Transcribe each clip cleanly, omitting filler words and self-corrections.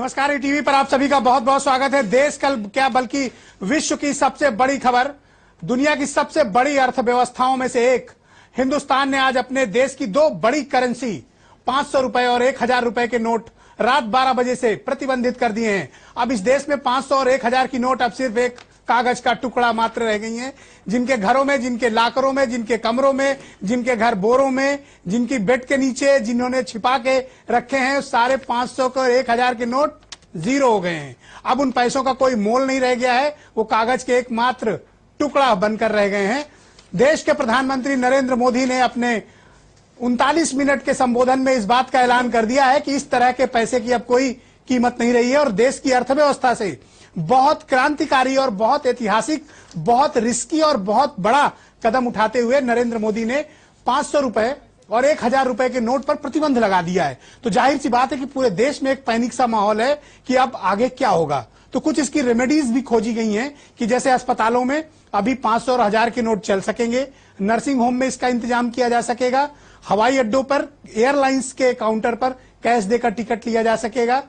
नमस्कार, टीवी पर आप सभी का बहुत बहुत स्वागत है। देश कल क्या बल्कि विश्व की सबसे बड़ी खबर, दुनिया की सबसे बड़ी अर्थव्यवस्थाओं में से एक हिंदुस्तान ने आज अपने देश की दो बड़ी करेंसी 500 रुपए और 1000 रुपए के नोट रात 12 बजे से प्रतिबंधित कर दिए हैं। अब इस देश में 500 और 1000 की नोट अब सिर्फ एक कागज का टुकड़ा मात्र रह गई हैं। जिनके घरों में, जिनके लाकरों में, जिनके कमरों में, जिनके घर बोरों में, जिनकी बेड के नीचे जिन्होंने छिपा के रखे हैं, सारे 500 के और 1000 के नोट जीरो हो गए हैं। अब उन पैसों का कोई मोल नहीं रह गया है, वो कागज के एकमात्र टुकड़ा बनकर रह गए हैं। देश के प्रधानमंत्री नरेंद्र मोदी ने अपने 39 मिनट के संबोधन में इस बात का ऐलान कर दिया है कि इस तरह के पैसे की अब कोई कीमत नहीं रही है और देश की अर्थव्यवस्था से बहुत क्रांतिकारी और बहुत ऐतिहासिक, बहुत रिस्की और बहुत बड़ा कदम उठाते हुए नरेंद्र मोदी ने 500 रुपए और 1000 रुपए के नोट पर प्रतिबंध लगा दिया है। तो जाहिर सी बात है कि पूरे देश में एक पैनिक सा माहौल है कि अब आगे क्या होगा। तो कुछ इसकी रेमेडीज भी खोजी गई हैं कि जैसे अस्पतालों में अभी 500 और 1000 के नोट चल सकेंगे, नर्सिंग होम में इसका इंतजाम किया जा सकेगा, हवाई अड्डों पर, एयरलाइंस के काउंटर पर कैश देकर टिकट लिया जा सकेगा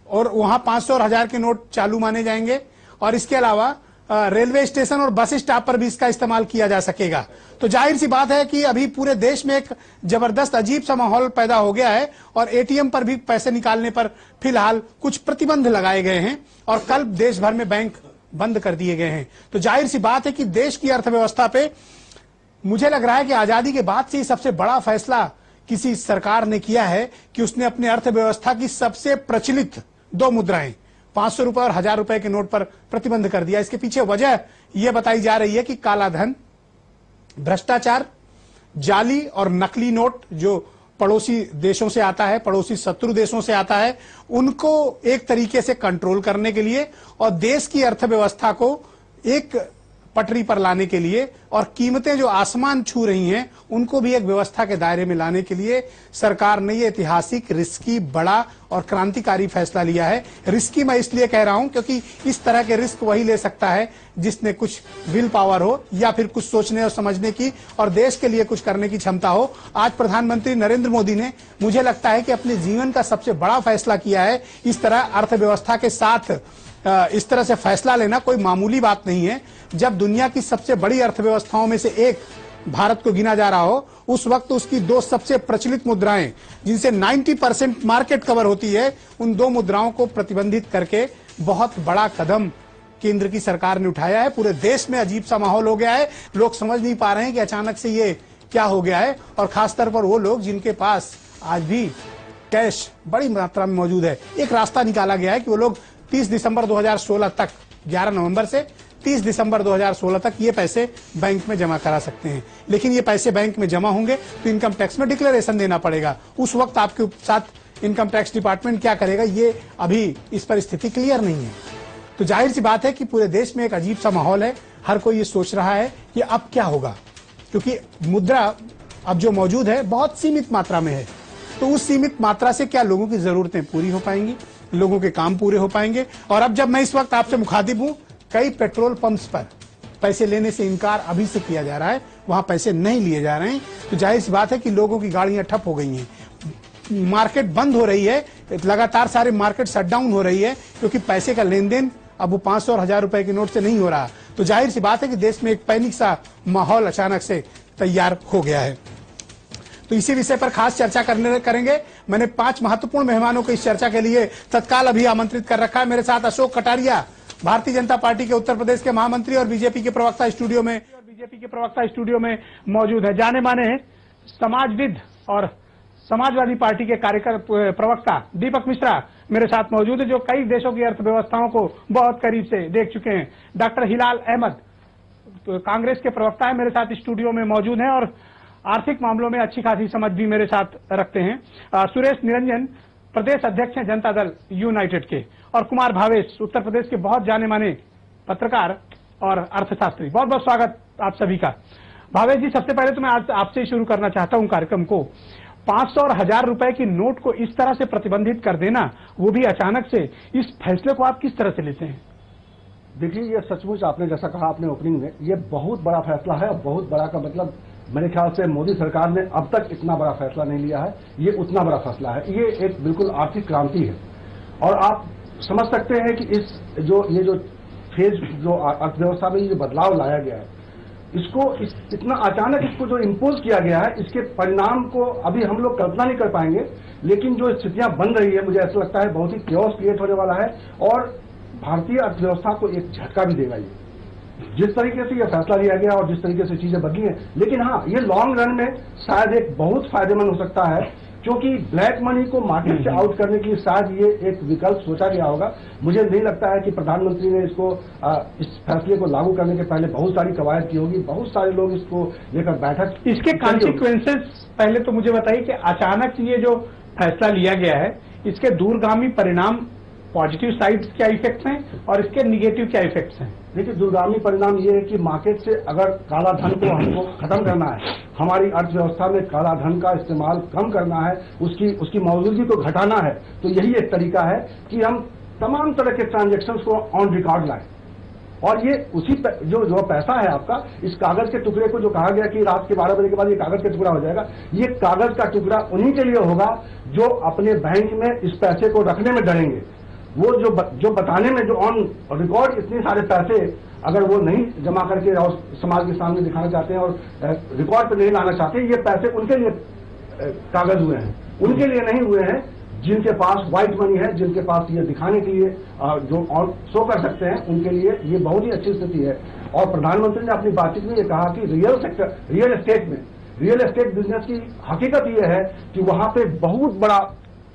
और वहां 500 और 1000 के नोट चालू माने जाएंगे। और इसके अलावा रेलवे स्टेशन और बस स्टॉप पर भी इसका इस्तेमाल किया जा सकेगा। तो जाहिर सी बात है कि अभी पूरे देश में एक जबरदस्त अजीब सा माहौल पैदा हो गया है और एटीएम पर भी पैसे निकालने पर फिलहाल कुछ प्रतिबंध लगाए गए हैं और कल देश भर में बैंक बंद कर दिए गए हैं। तो जाहिर सी बात है कि देश की अर्थव्यवस्था पे मुझे लग रहा है कि आजादी के बाद से ही सबसे बड़ा फैसला किसी सरकार ने किया है कि उसने अपने अर्थव्यवस्था की सबसे प्रचलित दो मुद्राएं 500 रुपए और 1000 रुपए के नोट पर प्रतिबंध कर दिया। इसके पीछे वजह यह बताई जा रही है कि काला धन, भ्रष्टाचार, जाली और नकली नोट जो पड़ोसी देशों से आता है, पड़ोसी शत्रु देशों से आता है, उनको एक तरीके से कंट्रोल करने के लिए और देश की अर्थव्यवस्था को एक पटरी पर लाने के लिए और कीमतें जो आसमान छू रही हैं उनको भी एक व्यवस्था के दायरे में लाने के लिए सरकार ने ये ऐतिहासिक, रिस्की, बड़ा और क्रांतिकारी फैसला लिया है। रिस्की मैं इसलिए कह रहा हूं क्योंकि इस तरह के रिस्क वही ले सकता है जिसने कुछ विल पावर हो या फिर कुछ सोचने और समझने की और देश के लिए कुछ करने की क्षमता हो। आज प्रधानमंत्री नरेंद्र मोदी ने, मुझे लगता है कि अपने जीवन का सबसे बड़ा फैसला किया है। इस तरह अर्थव्यवस्था के साथ इस तरह से फैसला लेना कोई मामूली बात नहीं है। जब दुनिया की सबसे बड़ी अर्थव्यवस्थाओं में से एक भारत को गिना जा रहा हो, उस वक्त उसकी दो सबसे प्रचलित मुद्राएं जिनसे 90% मार्केट कवर होती है, उन दो मुद्राओं को प्रतिबंधित करके बहुत बड़ा कदम केंद्र की सरकार ने उठाया है। पूरे देश में अजीब सा माहौल हो गया है। लोग समझ नहीं पा रहे हैं कि अचानक से ये क्या हो गया है और खासतौर पर वो लोग जिनके पास आज भी कैश बड़ी मात्रा में मौजूद है। एक रास्ता निकाला गया है कि वो लोग 30 दिसंबर 2016 तक, 11 नवंबर से 30 दिसंबर 2016 तक ये पैसे बैंक में जमा करा सकते हैं। लेकिन ये पैसे बैंक में जमा होंगे तो इनकम टैक्स में डिक्लेरेशन देना पड़ेगा। उस वक्त आपके साथ इनकम टैक्स डिपार्टमेंट क्या करेगा, ये अभी इस पर स्थिति क्लियर नहीं है। तो जाहिर सी बात है कि पूरे देश में एक अजीब सा माहौल है। हर कोई ये सोच रहा है कि अब क्या होगा, क्योंकि मुद्रा अब जो मौजूद है बहुत सीमित मात्रा में है। तो उस सीमित मात्रा से क्या लोगों की जरूरतें पूरी हो पाएंगी, लोगों के काम पूरे हो पाएंगे। और अब जब मैं इस वक्त आपसे मुखातिब हूं, कई पेट्रोल पंप्स पर पैसे लेने से इनकार अभी से किया जा रहा है, वहां पैसे नहीं लिए जा रहे हैं। तो जाहिर सी बात है कि लोगों की गाड़ियां ठप हो गई हैं, मार्केट बंद हो रही है, लगातार सारे मार्केट शटडाउन हो रही है क्योंकि पैसे का लेन देन अब वो 500 और 1000 रुपए के नोट से नहीं हो रहा। तो जाहिर सी बात है कि देश में एक पैनिक सा माहौल अचानक से तैयार हो गया है। तो इसी विषय पर खास चर्चा करेंगे। मैंने 5 महत्वपूर्ण मेहमानों को इस चर्चा के लिए तत्काल अभी आमंत्रित कर रखा है। मेरे साथ अशोक कटारिया, भारतीय जनता पार्टी के उत्तर प्रदेश के महामंत्री और बीजेपी के प्रवक्ता स्टूडियो में मौजूद है। जाने माने हैं समाजविद और समाजवादी पार्टी के प्रवक्ता दीपक मिश्रा मेरे साथ मौजूद है, जो कई देशों की अर्थव्यवस्थाओं को बहुत करीब से देख चुके हैं। डॉक्टर हिलाल अहमद, कांग्रेस के प्रवक्ता है, मेरे साथ स्टूडियो में मौजूद हैं और आर्थिक मामलों में अच्छी खासी समझ भी मेरे साथ रखते हैं। सुरेश निरंजन, प्रदेश अध्यक्ष हैं जनता दल यूनाइटेड के, और कुमार भावेश, उत्तर प्रदेश के बहुत जाने माने पत्रकार और अर्थशास्त्री। बहुत बहुत स्वागत आप सभी का। भावेश जी, सबसे पहले तो मैं आज आपसे शुरू करना चाहता हूं कार्यक्रम को। 500 और 1000 रुपए की नोट को इस तरह से प्रतिबंधित कर देना, वो भी अचानक से, इस फैसले को आप किस तरह से लेते हैं? देखिए, ये सचमुच आपने जैसा कहा आपने ओपनिंग में, ये बहुत बड़ा फैसला है। और बहुत बड़ा का मतलब मेरे ख्याल से मोदी सरकार ने अब तक इतना बड़ा फैसला नहीं लिया है। ये उतना बड़ा फैसला है। ये एक बिल्कुल आर्थिक क्रांति है। और आप समझ सकते हैं कि ये जो फेज जो अर्थव्यवस्था में ये जो बदलाव लाया गया है, इतना अचानक इसको जो इम्पोज किया गया है, इसके परिणाम को अभी हम लोग कल्पना नहीं कर पाएंगे। लेकिन जो स्थितियां बन रही है, मुझे ऐसा लगता है बहुत ही केओस क्रिएट होने वाला है और भारतीय अर्थव्यवस्था को एक झटका भी देगा ये, जिस तरीके से ये फैसला लिया गया और जिस तरीके से चीजें बदली हैं। लेकिन हाँ, ये लॉन्ग रन में शायद एक बहुत फायदेमंद हो सकता है, क्योंकि ब्लैक मनी को मार्केट से आउट करने के लिए शायद ये एक विकल्प सोचा गया होगा। मुझे नहीं लगता है कि प्रधानमंत्री ने इस फैसले को लागू करने के पहले बहुत सारी कवायद की होगी, बहुत सारे लोग इसको लेकर बैठक। इसके कॉन्सिक्वेंसेस पहले तो मुझे बताइए कि अचानक ये जो फैसला लिया गया है, इसके दूरगामी परिणाम, पॉजिटिव साइड क्या इफेक्ट्स हैं और इसके निगेटिव क्या इफेक्ट्स हैं? देखिए, दूरगामी परिणाम ये है कि मार्केट से अगर काला धन को हमको खत्म करना है, हमारी अर्थव्यवस्था में काला धन का इस्तेमाल कम करना है, उसकी मौजूदगी को घटाना है, तो यही एक तरीका है कि हम तमाम तरह के ट्रांजैक्शंस को ऑन रिकॉर्ड लाएं। और ये उसी जो पैसा है आपका, इस कागज के टुकड़े को जो कहा गया कि रात के 12 बजे के बाद ये कागज का टुकड़ा हो जाएगा, ये कागज का टुकड़ा उन्हीं के लिए होगा जो अपने बैंक में इस पैसे को रखने में डरेंगे। वो जो बताने में जो ऑन रिकॉर्ड इतने सारे पैसे अगर वो नहीं जमा करके और समाज के सामने दिखाना चाहते हैं और रिकॉर्ड पे नहीं लाना चाहते, ये पैसे उनके लिए कागज हुए हैं, उनके लिए नहीं हुए हैं जिनके पास व्हाइट मनी है, जिनके पास ये दिखाने के लिए जो और शो कर सकते हैं, उनके लिए ये बहुत ही अच्छी स्थिति है। और प्रधानमंत्री ने अपनी बातचीत में ये कहा कि रियल एस्टेट बिजनेस की हकीकत ये है कि वहां पे बहुत बड़ा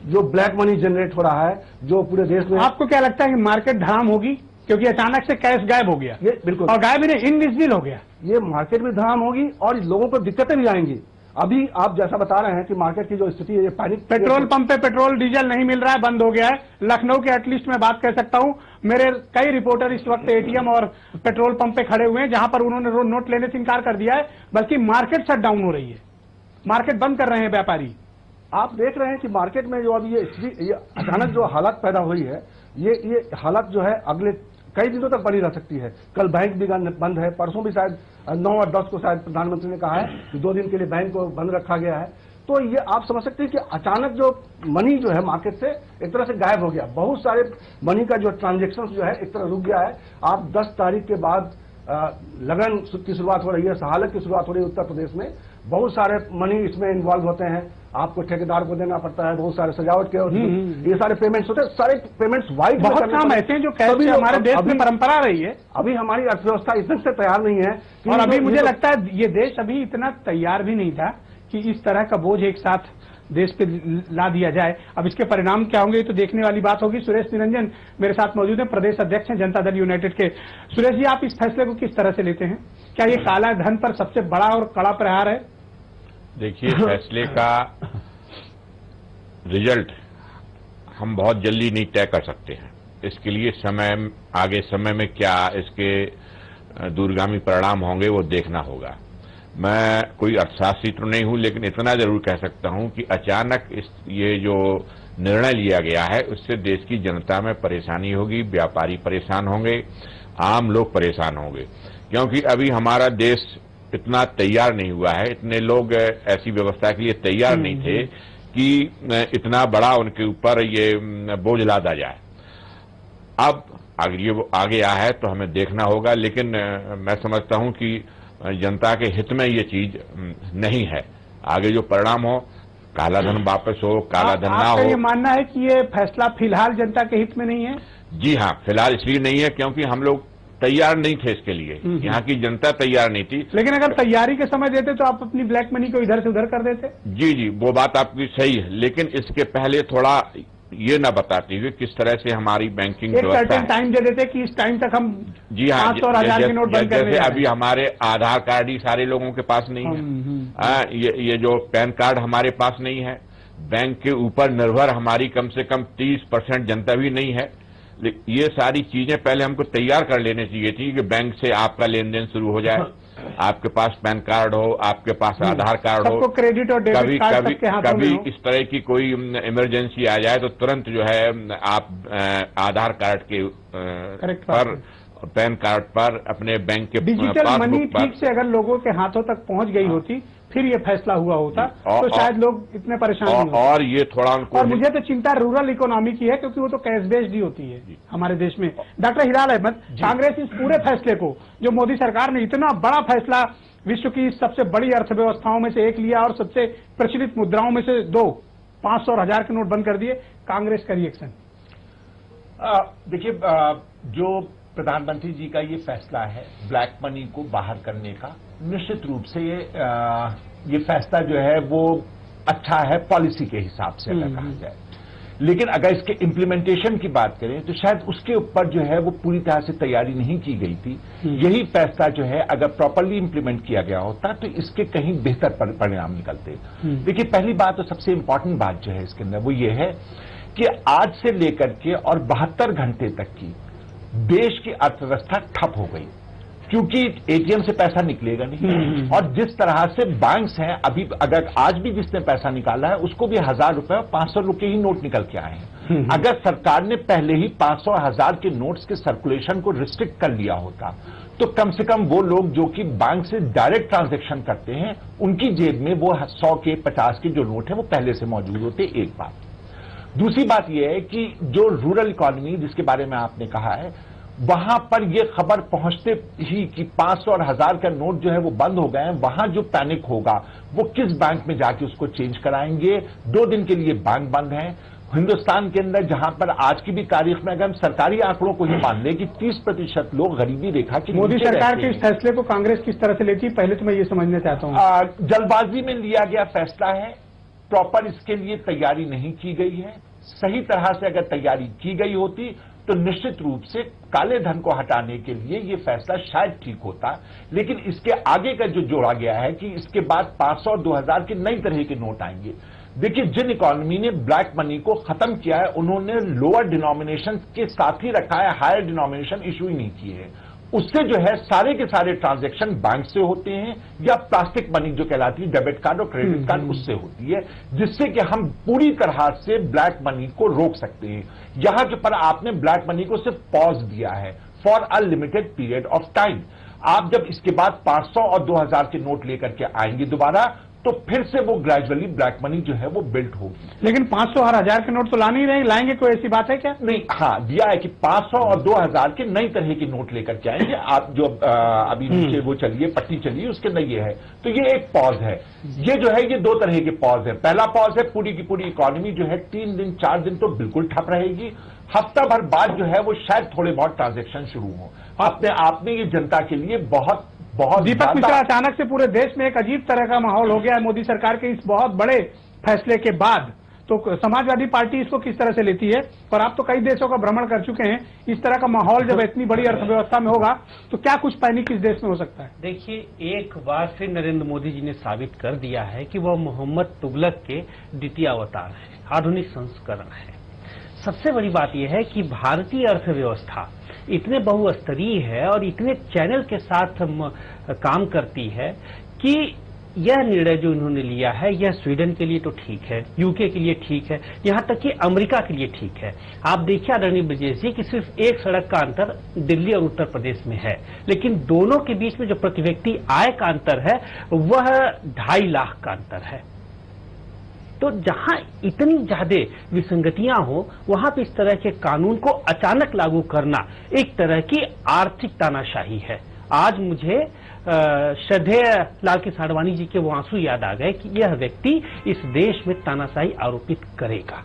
जो ब्लैक मनी जनरेट हो रहा है, जो पूरे देश में। आपको क्या लगता है कि मार्केट धड़ाम होगी, क्योंकि अचानक से कैश गायब हो गया? ये बिल्कुल, और गायब नहीं, इनविजिबल हो गया। ये मार्केट में धड़ाम होगी और लोगों को दिक्कतें भी आएंगी। अभी आप जैसा बता रहे हैं कि मार्केट की जो स्थिति है, ये पैनिक। पेट्रोल पंप पे पेट्रोल डीजल नहीं मिल रहा है, बंद हो गया है। लखनऊ के एटलीस्ट मैं बात कर सकता हूं, मेरे कई रिपोर्टर इस वक्त एटीएम और पेट्रोल पंप पे खड़े हुए हैं, जहां पर उन्होंने नोट लेने से इनकार कर दिया है, बल्कि मार्केट शट डाउन हो रही है, मार्केट बंद कर रहे हैं व्यापारी। आप देख रहे हैं कि मार्केट में जो अभी ये अचानक जो हालत पैदा हुई है, ये हालत जो है अगले कई दिनों तक बनी रह सकती है। कल बैंक भी बंद है, परसों भी शायद 9 और 10 को शायद प्रधानमंत्री ने कहा है कि 2 दिन के लिए बैंक को बंद रखा गया है। तो ये आप समझ सकते हैं कि अचानक जो मनी जो है मार्केट से एक तरह से गायब हो गया। बहुत सारे मनी का जो ट्रांजेक्शन जो है एक तरह रुक गया है। आप 10 तारीख के बाद लगन की शुरुआत हो रही है, सहालत की शुरुआत हो रही है उत्तर प्रदेश में। बहुत सारे मनी इसमें इन्वॉल्व होते हैं, आपको ठेकेदार को देना पड़ता है, बहुत सारे सजावट के और ये सारे पेमेंट्स होते हैं, सारे पेमेंट्स वाइट। बहुत काम ऐसे हैं जो कैसे हमारे देश में परंपरा रही है। अभी हमारी अर्थव्यवस्था इतने से तैयार नहीं है और अभी मुझे लगता है ये देश अभी इतना तैयार भी नहीं था कि इस तरह का बोझ एक साथ देश पे ला दिया जाए। अब इसके परिणाम क्या होंगे, ये तो देखने वाली बात होगी। सुरेश निरंजन मेरे साथ मौजूद हैं, प्रदेश अध्यक्ष हैं जनता दल यूनाइटेड के। सुरेश जी, आप इस फैसले को किस तरह से लेते हैं? क्या ये काला धन पर सबसे बड़ा और कड़ा प्रहार है? देखिए, फैसले का रिजल्ट हम बहुत जल्दी नहीं तय कर सकते हैं। इसके लिए आगे समय में क्या इसके दूरगामी परिणाम होंगे वो देखना होगा। मैं कोई अर्थशास्त्री तो नहीं हूं, लेकिन इतना जरूर कह सकता हूं कि अचानक ये जो निर्णय लिया गया है उससे देश की जनता में परेशानी होगी, व्यापारी परेशान होंगे, आम लोग परेशान होंगे, क्योंकि अभी हमारा देश इतना तैयार नहीं हुआ है, इतने लोग ऐसी व्यवस्था के लिए तैयार नहीं थे कि इतना बड़ा उनके ऊपर ये बोझ लादा जाए। अब अगर ये आगे आया है तो हमें देखना होगा, लेकिन मैं समझता हूं कि जनता के हित में ये चीज नहीं है। आगे जो परिणाम हो, काला धन वापस हो, काला धन ना हो। ये मानना है कि ये फैसला फिलहाल जनता के हित में नहीं है? जी हाँ, फिलहाल इसलिए नहीं है क्योंकि हम लोग तैयार नहीं थे इसके लिए, यहाँ की जनता तैयार नहीं थी। लेकिन अगर तैयारी के समय देते तो आप अपनी ब्लैक मनी को इधर से उधर कर देते। जी जी, वो बात आपकी सही है, लेकिन इसके पहले थोड़ा ये ना बताती हुई किस तरह से हमारी बैंकिंग व्यवस्था है। टाइम दे देते कि इस टाइम तक हम जी हाँ, 500 और 1000 के नोट बंद कर जैसे अभी हमारे आधार कार्ड ही सारे लोगों के पास नहीं है, ये जो पैन कार्ड हमारे पास नहीं है, बैंक के ऊपर निर्भर हमारी कम से कम 30% जनता भी नहीं है। ये सारी चीजें पहले हमको तैयार कर लेनी चाहिए थी कि बैंक से आपका लेन देन शुरू हो जाए, आपके पास पैन कार्ड हो, आपके पास आधार कार्ड हो, क्रेडिट और डेबिट कार्ड कभी इस तरह की कोई इमरजेंसी आ जाए तो तुरंत जो है आप आधार कार्ड के पर, पैन कार्ड पर, अपने बैंक के डिजिटल मनी ठीक से अगर लोगों के हाथों तक पहुंच गई होती फिर ये फैसला हुआ होता तो शायद लोग इतने परेशान नहीं होते। और ये थोड़ा उनको, और मुझे तो चिंता रूरल इकोनॉमी की है, क्योंकि वो तो कैश बेस्ड ही होती है हमारे देश में। डॉक्टर हिलाल अहमद, कांग्रेस इस पूरे फैसले को, जो मोदी सरकार ने इतना बड़ा फैसला विश्व की सबसे बड़ी अर्थव्यवस्थाओं में से एक लिया और सबसे प्रचलित मुद्राओं में से दो, 500 और 1000 के नोट बंद कर दिए, कांग्रेस का रिएक्शन? देखिए, जो प्रधानमंत्री जी का ये फैसला है ब्लैक मनी को बाहर करने का, निश्चित रूप से ये फैसला जो है वो अच्छा है पॉलिसी के हिसाब से अगर कहा जाए। लेकिन अगर इसके इम्प्लीमेंटेशन की बात करें तो शायद उसके ऊपर जो है वो पूरी तरह से तैयारी नहीं की गई थी। यही फैसला जो है अगर प्रॉपरली इम्प्लीमेंट किया गया होता तो इसके कहीं बेहतर परिणाम निकलते। देखिए, पहली बात तो सबसे इंपॉर्टेंट बात जो है इसके अंदर वो ये है कि आज से लेकर के और 72 घंटे तक की देश की अर्थव्यवस्था ठप हो गई, क्योंकि एटीएम से पैसा निकलेगा नहीं। और जिस तरह से बैंक्स हैं, अभी अगर आज भी जिसने पैसा निकाला है उसको भी 1000 रुपए और 500 रुपए ही नोट निकल के आए हैं। अगर सरकार ने पहले ही 500 और 1000 के नोट्स के सर्कुलेशन को रिस्ट्रिक्ट कर लिया होता तो कम से कम वो लोग जो कि बैंक से डायरेक्ट ट्रांजैक्शन करते हैं उनकी जेब में वो 100 के 50 के जो नोट है वो पहले से मौजूद होते। एक बात। दूसरी बात यह है कि जो रूरल इकोनॉमी जिसके बारे में आपने कहा है, वहां पर यह खबर पहुंचते ही कि 500 और 1000 का नोट जो है वो बंद हो गए हैं, वहां जो पैनिक होगा वो किस बैंक में जाके उसको चेंज कराएंगे। 2 दिन के लिए बैंक बंद है हिंदुस्तान के अंदर, जहां पर आज की भी तारीख में अगर हम सरकारी आंकड़ों को ही मान लें कि 30% लोग गरीबी रेखा की मोदी सरकार के इस फैसले को कांग्रेस किस तरह से लेती, पहले तो मैं ये समझना चाहता हूं। जल्दबाजी में लिया गया फैसला है, प्रॉपर इसके लिए तैयारी नहीं की गई है। सही तरह से अगर तैयारी की गई होती तो निश्चित रूप से काले धन को हटाने के लिए यह फैसला शायद ठीक होता। लेकिन इसके आगे का जो जोड़ा गया है कि इसके बाद 500 और 2000 के नई तरह के नोट आएंगे। देखिए, जिन इकोनॉमी ने ब्लैक मनी को खत्म किया है उन्होंने लोअर डिनोमिनेशन के साथ ही रखा है, हायर डिनोमिनेशन इशू ही नहीं किए हैं। उससे जो है सारे के सारे ट्रांजैक्शन बैंक से होते हैं या प्लास्टिक मनी जो कहलाती है डेबिट कार्ड और क्रेडिट कार्ड उससे होती है, जिससे कि हम पूरी तरह से ब्लैक मनी को रोक सकते हैं। यहां जो पर आपने ब्लैक मनी को सिर्फ पॉज दिया है for a limited period of time. आप जब इसके बाद 500 और 2000 के नोट लेकर के आएंगे दोबारा तो फिर से वो ग्रेजुअली ब्लैक मनी जो है वो बिल्ट होगी। लेकिन 500 और 1000 के नोट तो लाने ही लाएंगे, कोई ऐसी बात है क्या? नहीं, हाँ दिया है कि 500 और 2000 के नई तरह के नोट लेकर के आएंगे। आप जो अभी नीचे वो चलिए पट्टी चलिए उसके अंदर ये है, तो ये एक पॉज है। ये जो है ये 2 तरह के पॉज है। पहला पॉज है पूरी की पूरी इकोनॉमी जो है 3 दिन 4 दिन तो बिल्कुल ठप रहेगी, हफ्ता भर बाद जो है वो शायद थोड़े बहुत ट्रांजेक्शन शुरू हो। अपने आप में ये जनता के लिए बहुत दीपक मिश्रा, अचानक से पूरे देश में एक अजीब तरह का माहौल हो गया है मोदी सरकार के इस बहुत बड़े फैसले के बाद। तो समाजवादी पार्टी इसको किस तरह से लेती है? और आप तो कई देशों का भ्रमण कर चुके हैं, इस तरह का माहौल जब इतनी बड़ी अर्थव्यवस्था में होगा तो क्या कुछ पैनिक इस देश में हो सकता है? देखिए, एक बार फिर नरेंद्र मोदी जी ने साबित कर दिया है कि वह मोहम्मद तुगलक के द्वितीय अवतार है, आधुनिक संस्करण है। सबसे बड़ी बात यह है कि भारतीय अर्थव्यवस्था इतने बहुस्तरीय है और इतने चैनल के साथ काम करती है कि यह निर्णय जो इन्होंने लिया है यह स्वीडन के लिए तो ठीक है, यूके के लिए ठीक है, यहां तक कि अमेरिका के लिए ठीक है। आप देखिए आदरणीय ब्रजेश जी कि सिर्फ एक सड़क का अंतर दिल्ली और उत्तर प्रदेश में है, लेकिन दोनों के बीच में जो प्रति व्यक्ति आय का अंतर है वह 2.5 लाख का अंतर है। तो जहां इतनी ज्यादा विसंगतियां हो वहां पे इस तरह के कानून को अचानक लागू करना एक तरह की आर्थिक तानाशाही है। आज मुझे श्रद्धेय लाल कृष्ण आडवाणी जी के वो आंसू याद आ गए कि यह व्यक्ति इस देश में तानाशाही आरोपित करेगा।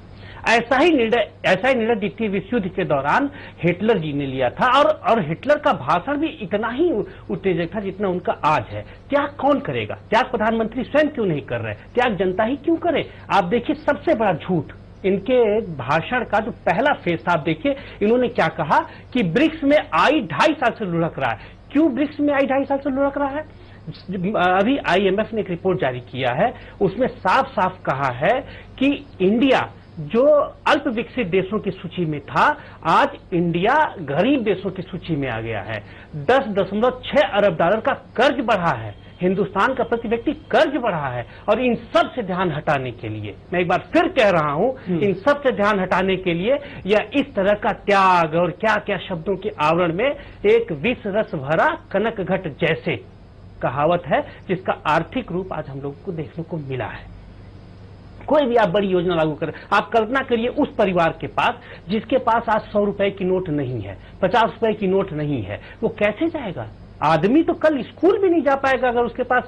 ऐसा ही निर्णय द्वितीय विश्व युद्ध के दौरान हिटलर जी ने लिया था और हिटलर का भाषण भी इतना ही उत्तेजक था जितना उनका आज है। त्याग कौन करेगा? त्याग प्रधानमंत्री स्वयं क्यों नहीं कर रहे? त्याग जनता ही क्यों करे? आप देखिए, सबसे बड़ा झूठ इनके भाषण का जो पहला फेज था, आप देखिए इन्होंने क्या कहा कि ब्रिक्स में आई 2.5 साल से लुढ़क रहा है। क्यों ब्रिक्स में आई 2.5 साल से लुढ़क रहा है? अभी IMF ने एक रिपोर्ट जारी किया है, उसमें साफ साफ कहा है कि इंडिया जो अल्प विकसित देशों की सूची में था, आज इंडिया गरीब देशों की सूची में आ गया है। 10.6 अरब डॉलर का कर्ज बढ़ा है, हिंदुस्तान का प्रति व्यक्ति कर्ज बढ़ा है। और इन सब से ध्यान हटाने के लिए, मैं एक बार फिर कह रहा हूं, इन सब से ध्यान हटाने के लिए या इस तरह का त्याग और क्या क्या शब्दों के आवरण में एक विष रस भरा कनक घट जैसे कहावत है जिसका आर्थिक रूप आज हम लोगों को देखने को मिला है। कोई भी आप बड़ी योजना लागू करें, आप कल्पना करिए उस परिवार के पास जिसके पास आज 100 रुपए की नोट नहीं है, 50 रुपए की नोट नहीं है, वो कैसे जाएगा? आदमी तो कल स्कूल भी नहीं जा पाएगा अगर उसके पास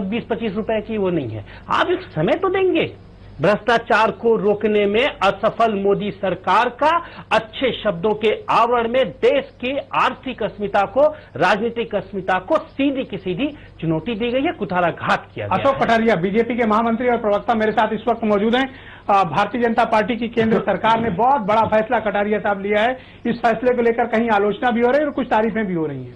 20-25 रुपए की वो नहीं है। आप एक समय तो देंगे। भ्रष्टाचार को रोकने में असफल मोदी सरकार का अच्छे शब्दों के आवरण में देश की आर्थिक अस्मिता को, राजनीतिक अस्मिता को सीधी की सीधी चुनौती दी गई है, कुठाराघात किया गया है। अशोक कटारिया बीजेपी के महामंत्री और प्रवक्ता मेरे साथ इस वक्त मौजूद हैं। भारतीय जनता पार्टी की केंद्र सरकार ने बहुत बड़ा फैसला कटारिया साहब लिया है। इस फैसले को लेकर कहीं आलोचना भी हो रही है और कुछ तारीफें भी हो रही हैं।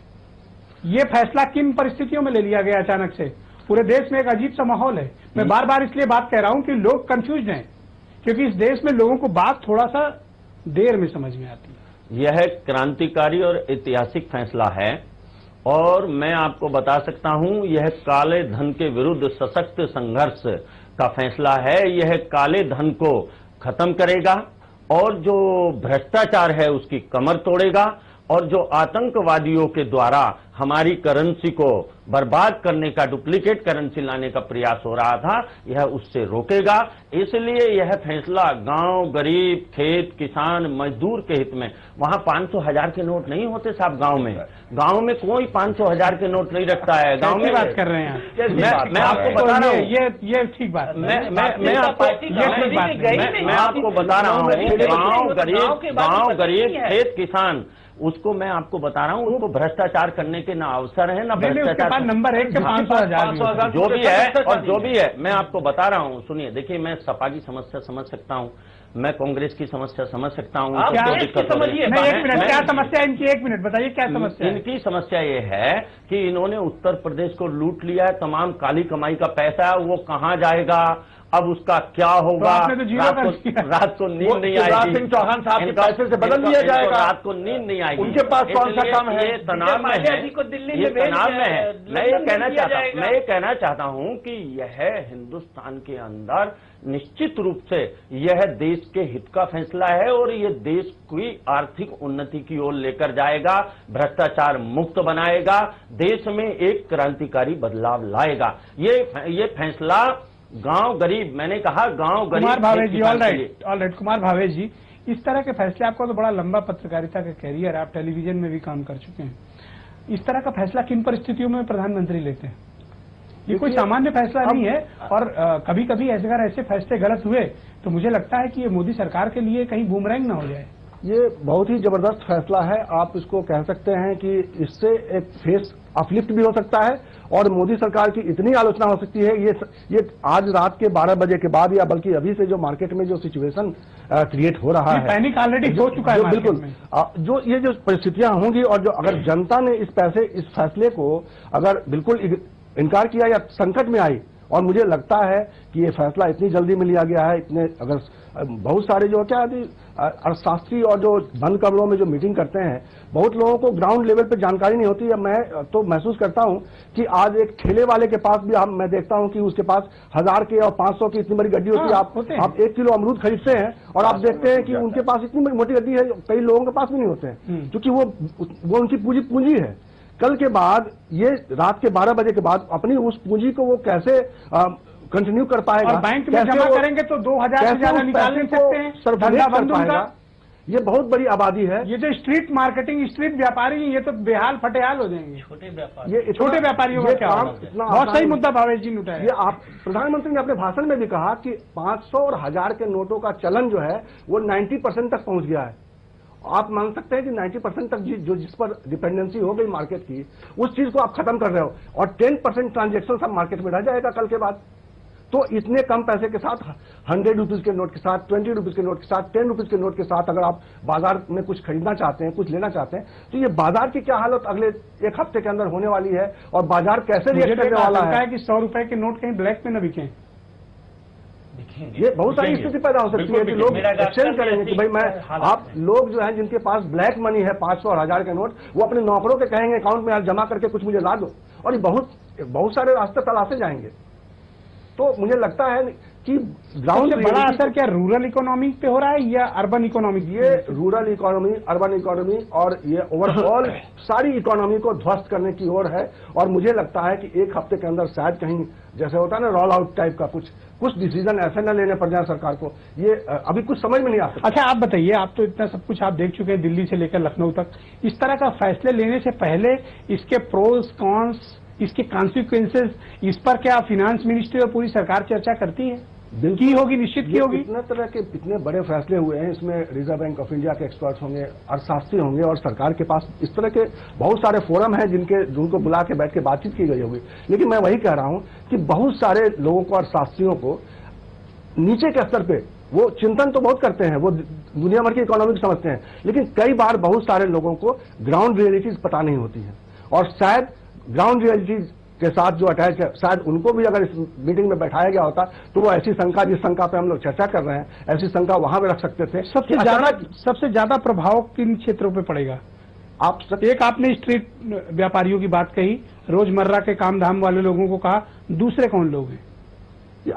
ये फैसला किन परिस्थितियों में ले लिया गया अचानक से? पूरे देश में एक अजीब सा माहौल है। मैं बार बार इसलिए बात कह रहा हूं कि लोग कंफ्यूज हैं, क्योंकि इस देश में लोगों को बात थोड़ा सा देर में समझ में आती है। यह क्रांतिकारी और ऐतिहासिक फैसला है और मैं आपको बता सकता हूं, यह काले धन के विरुद्ध सशक्त संघर्ष का फैसला है। यह काले धन को खत्म करेगा और जो भ्रष्टाचार है उसकी कमर तोड़ेगा और जो आतंकवादियों के द्वारा हमारी करेंसी को बर्बाद करने का, डुप्लीकेट करेंसी लाने का प्रयास हो रहा था, यह उससे रोकेगा। इसलिए यह फैसला गांव, गरीब, खेत, किसान, मजदूर के हित में। वहां 500,000 के नोट नहीं होते साहब। गांव में कोई 500,000 के नोट नहीं रखता है। गांव में बात कर रहे हैं मैं आपको बता रहा हूँ, ये ठीक बात। मैं आपको बता रहा हूँ, गांव गरीब, खेत, किसान, उसको मैं आपको बता रहा हूँ, उसको भ्रष्टाचार करने के ना अवसर है ना भ्रष्टाचार। नंबर 1 के 500,000 जो भी है और जो भी है मैं आपको बता रहा हूँ। सुनिए, देखिए, मैं सपा की समस्या समझ सकता हूँ, मैं कांग्रेस की समस्या समझ सकता हूँ। क्या समस्या इनकी? 1 मिनट बताइए, क्या समस्या? इनकी समस्या ये है कि इन्होंने उत्तर प्रदेश को लूट लिया है। तमाम काली कमाई का पैसा है, वो कहाँ जाएगा, अब उसका क्या होगा? रात को नींद नहीं आएगी। शिवराज सिंह चौहान साहब के पैसे से बदल दिया जाएगा। रात को नींद नहीं आएगी। उनके पास कौन सा काम है? ये तनाव में है, ये तनाव में है। मैं ये कहना चाहता हूं कि यह हिंदुस्तान के अंदर निश्चित रूप से यह देश के हित का फैसला है और ये देश की आर्थिक उन्नति की ओर लेकर जाएगा, भ्रष्टाचार मुक्त बनाएगा, देश में एक क्रांतिकारी बदलाव लाएगा। ये फैसला गांव गरीब, मैंने कहा गांव गरीब। कुमार भावेश जी, ऑल राइट कुमार भावेश जी, इस तरह के फैसले, आपका तो बड़ा लंबा पत्रकारिता का कैरियर, आप टेलीविजन में भी काम कर चुके हैं। इस तरह का फैसला किन परिस्थितियों में प्रधानमंत्री लेते हैं? ये कोई सामान्य फैसला नहीं है और कभी कभी अगर ऐसे फैसले गलत हुए तो मुझे लगता है कि ये मोदी सरकार के लिए कहीं बूमरैंग ना हो जाए। ये बहुत ही जबरदस्त फैसला है। आप इसको कह सकते हैं कि इससे एक फेस अपलिफ्ट भी हो सकता है और मोदी सरकार की इतनी आलोचना हो सकती है। ये आज रात के 12 बजे के बाद या बल्कि अभी से जो मार्केट में जो सिचुएशन क्रिएट हो रहा है, पैनिक ऑलरेडी हो चुका है बिल्कुल। जो ये जो परिस्थितियां होंगी और जो अगर जनता ने इस फैसले को अगर बिल्कुल इनकार किया या संकट में आई, और मुझे लगता है कि ये फैसला इतनी जल्दी में लिया गया है, इतने अगर बहुत सारे जो क्या अर्थशास्त्री और जो बंद कमरों में जो मीटिंग करते हैं, बहुत लोगों को ग्राउंड लेवल पे जानकारी नहीं होती है। मैं तो महसूस करता हूं कि आज एक ठेले वाले के पास भी मैं देखता हूं कि उसके पास 1000 के और 500 की इतनी बड़ी गड्डी होती है। आप 1 किलो अमरूद खरीदते हैं और आप देखते हैं कि उनके पास इतनी बड़ी मोटी गड्डी है, कई लोगों के पास भी नहीं होते हैं, क्योंकि वो उनकी पूंजी है। कल के बाद, ये रात के 12 बजे के बाद अपनी उस पूंजी को वो कैसे कंटिन्यू कर पाएगा? और बैंक में जमा करेंगे तो 2000 से ज्यादा निकाल नहीं सकते हैं। धंधा बंद होगा। ये बहुत बड़ी आबादी है। ये जो स्ट्रीट मार्केटिंग, स्ट्रीट व्यापारी, ये तो बेहाल फटेहाल हो जाएंगे। छोटे व्यापारियों का क्या होगा? बहुत सही मुद्दा भावेश जी ने उठाया। ये आप प्रधानमंत्री ने अपने भाषण में भी कहा कि 500 और 1000 के नोटों का चलन जो है वो 90% तक पहुंच गया है। आप मान सकते हैं कि 90% तक जिस पर डिपेंडेंसी हो गई मार्केट की, उस चीज को आप खत्म कर रहे हो और 10% ट्रांजेक्शन सब मार्केट में रह जाएगा कल के बाद। तो इतने कम पैसे के साथ 100 रुपीज के नोट के साथ, 20 रुपीज के नोट के साथ, 10 रुपीज के नोट के साथ अगर आप बाजार में कुछ खरीदना चाहते हैं, कुछ लेना चाहते हैं, तो ये बाजार की क्या हालत अगले 1 हफ्ते के अंदर होने वाली है और बाजार कैसे रिएक्ट करने वाला है कि 100 रुपए के नोट कहीं ब्लैक में न बिके। ये बहुत सारी स्थिति पैदा हो सकती है कि लोग एक्सचेंज करेंगे कि भाई आप लोग जो है जिनके पास ब्लैक मनी है 500 और 1000 के नोट, वो अपने नौकरों के कहेंगे अकाउंट में जमा करके कुछ मुझे ला दो, और ये बहुत सारे रास्ते तलाशे जाएंगे। तो मुझे लगता है कि ग्राउंड सबसे बड़ा असर क्या रूरल इकोनॉमी पे हो रहा है या अर्बन इकोनॉमी? ये रूरल इकोनॉमी, अर्बन इकोनॉमी और ये ओवरऑल सारी इकोनॉमी को ध्वस्त करने की ओर है। और मुझे लगता है कि एक हफ्ते के अंदर शायद कहीं जैसे होता है ना रोल आउट टाइप का कुछ डिसीजन ऐसे न लेने पड़ जाए सरकार को। ये अभी कुछ समझ में नहीं आता। अच्छा आप बताइए, आप तो इतना सब कुछ आप देख चुके हैं दिल्ली से लेकर लखनऊ तक, इस तरह का फैसले लेने से पहले इसके प्रोज कॉन्स, इसके कॉन्सिक्वेंसेस, इस पर क्या फाइनेंस मिनिस्ट्री और पूरी सरकार चर्चा करती है? की होगी, निश्चित की होगी। इतने तरह के इतने बड़े फैसले हुए हैं, इसमें रिजर्व बैंक ऑफ इंडिया के एक्सपर्ट्स होंगे, अर्थशास्त्री होंगे और सरकार के पास इस तरह के बहुत सारे फोरम हैं जिनको बुला के बैठ के बातचीत की गई होगी। लेकिन मैं वही कह रहा हूं कि बहुत सारे लोगों को, अर्थशास्त्रियों को नीचे के स्तर पे वो चिंतन तो बहुत करते हैं, वो दुनिया भर की इकोनॉमी को समझते हैं, लेकिन कई बार बहुत सारे लोगों को ग्राउंड रियलिटीज पता नहीं होती है। और शायद ग्राउंड रियलिटीज के साथ जो अटैच है, शायद उनको भी अगर इस मीटिंग में बैठाया गया होता तो वो ऐसी शंका, जिस शंका पे हम लोग चर्चा कर रहे हैं, ऐसी शंका वहां पे रख सकते थे। सबसे ज्यादा प्रभाव किन क्षेत्रों पे पड़ेगा? एक आपने स्ट्रीट व्यापारियों की बात कही, रोजमर्रा के काम धाम वाले लोगों को कहा, दूसरे कौन लोग हैं?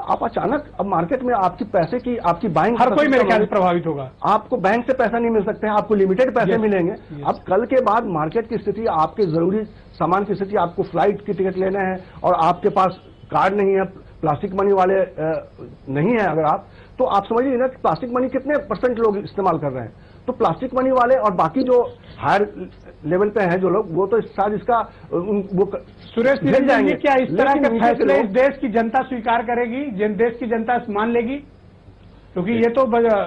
आप अचानक अब मार्केट में आपकी पैसे की, आपकी बाइंग, हर कोई मेरे ख्याल से प्रभावित होगा। आपको बैंक से पैसा नहीं मिल सकते हैं, आपको लिमिटेड पैसे मिलेंगे। अब कल के बाद मार्केट की स्थिति, आपके जरूरी सामान की स्थिति, आपको फ्लाइट की टिकट लेने हैं और आपके पास कार्ड नहीं है, प्लास्टिक मनी वाले नहीं है अगर आप, तो आप समझिए ना कि प्लास्टिक मनी कितने % लोग इस्तेमाल कर रहे हैं। तो प्लास्टिक मनी वाले और बाकी जो हायर लेवल पे हैं जो लोग, वो तो शायद इसका वो सुरेश निरंजन जी, क्या इस तरह के फैसले इस देश की जनता स्वीकार करेगी, देश की जनता मान लेगी? क्योंकि ये तो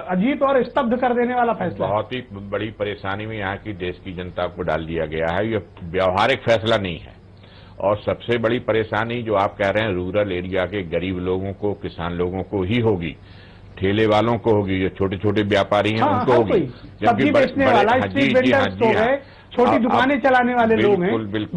अजीब और स्तब्ध कर देने वाला फैसला है। बहुत ही बड़ी परेशानी में यहाँ की देश की जनता को डाल दिया गया है। ये व्यवहारिक फैसला नहीं है। और सबसे बड़ी परेशानी जो आप कह रहे हैं रूरल एरिया के गरीब लोगों को, किसान लोगों को ही होगी, ठेले वालों को होगी, जो छोटे छोटे व्यापारी हैं उनको होगी, सब्जी बेचने वाला, स्ट्रीट वेंडर्स हो गए, छोटी दुकानें चलाने वाले लोग हैं,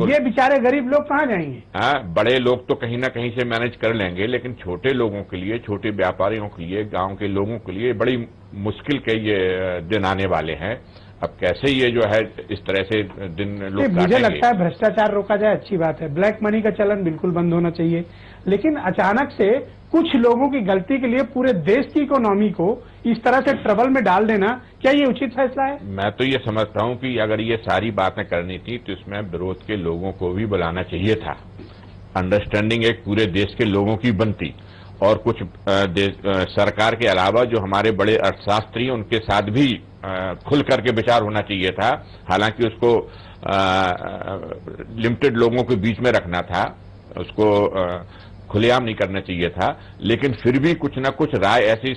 ये बेचारे गरीब लोग कहाँ जाएंगे? हाँ, बड़े लोग तो कहीं ना कहीं से मैनेज कर लेंगे, लेकिन छोटे लोगों के लिए, छोटे व्यापारियों के लिए, गांव के लोगों के लिए बड़ी मुश्किल के ये दिन आने वाले हैं। अब कैसे ये जो है इस तरह से दिन लोग काटेंगे? मुझे लगता है भ्रष्टाचार रोका जाए, अच्छी बात है, ब्लैक मनी का चलन बिल्कुल बंद होना चाहिए, लेकिन अचानक से कुछ लोगों की गलती के लिए पूरे देश की इकोनॉमी को इस तरह से ट्रबल में डाल देना, क्या ये उचित फैसला है? मैं तो ये समझता हूं कि अगर ये सारी बातें करनी थी तो इसमें विरोध के लोगों को भी बुलाना चाहिए था। अंडरस्टैंडिंग एक पूरे देश के लोगों की बनती, और कुछ सरकार के अलावा जो हमारे बड़े अर्थशास्त्री, उनके साथ भी खुल करके विचार होना चाहिए था। हालांकि उसको लिमिटेड लोगों के बीच में रखना था, उसको खुलेआम नहीं करना चाहिए था, लेकिन फिर भी कुछ न कुछ राय ऐसी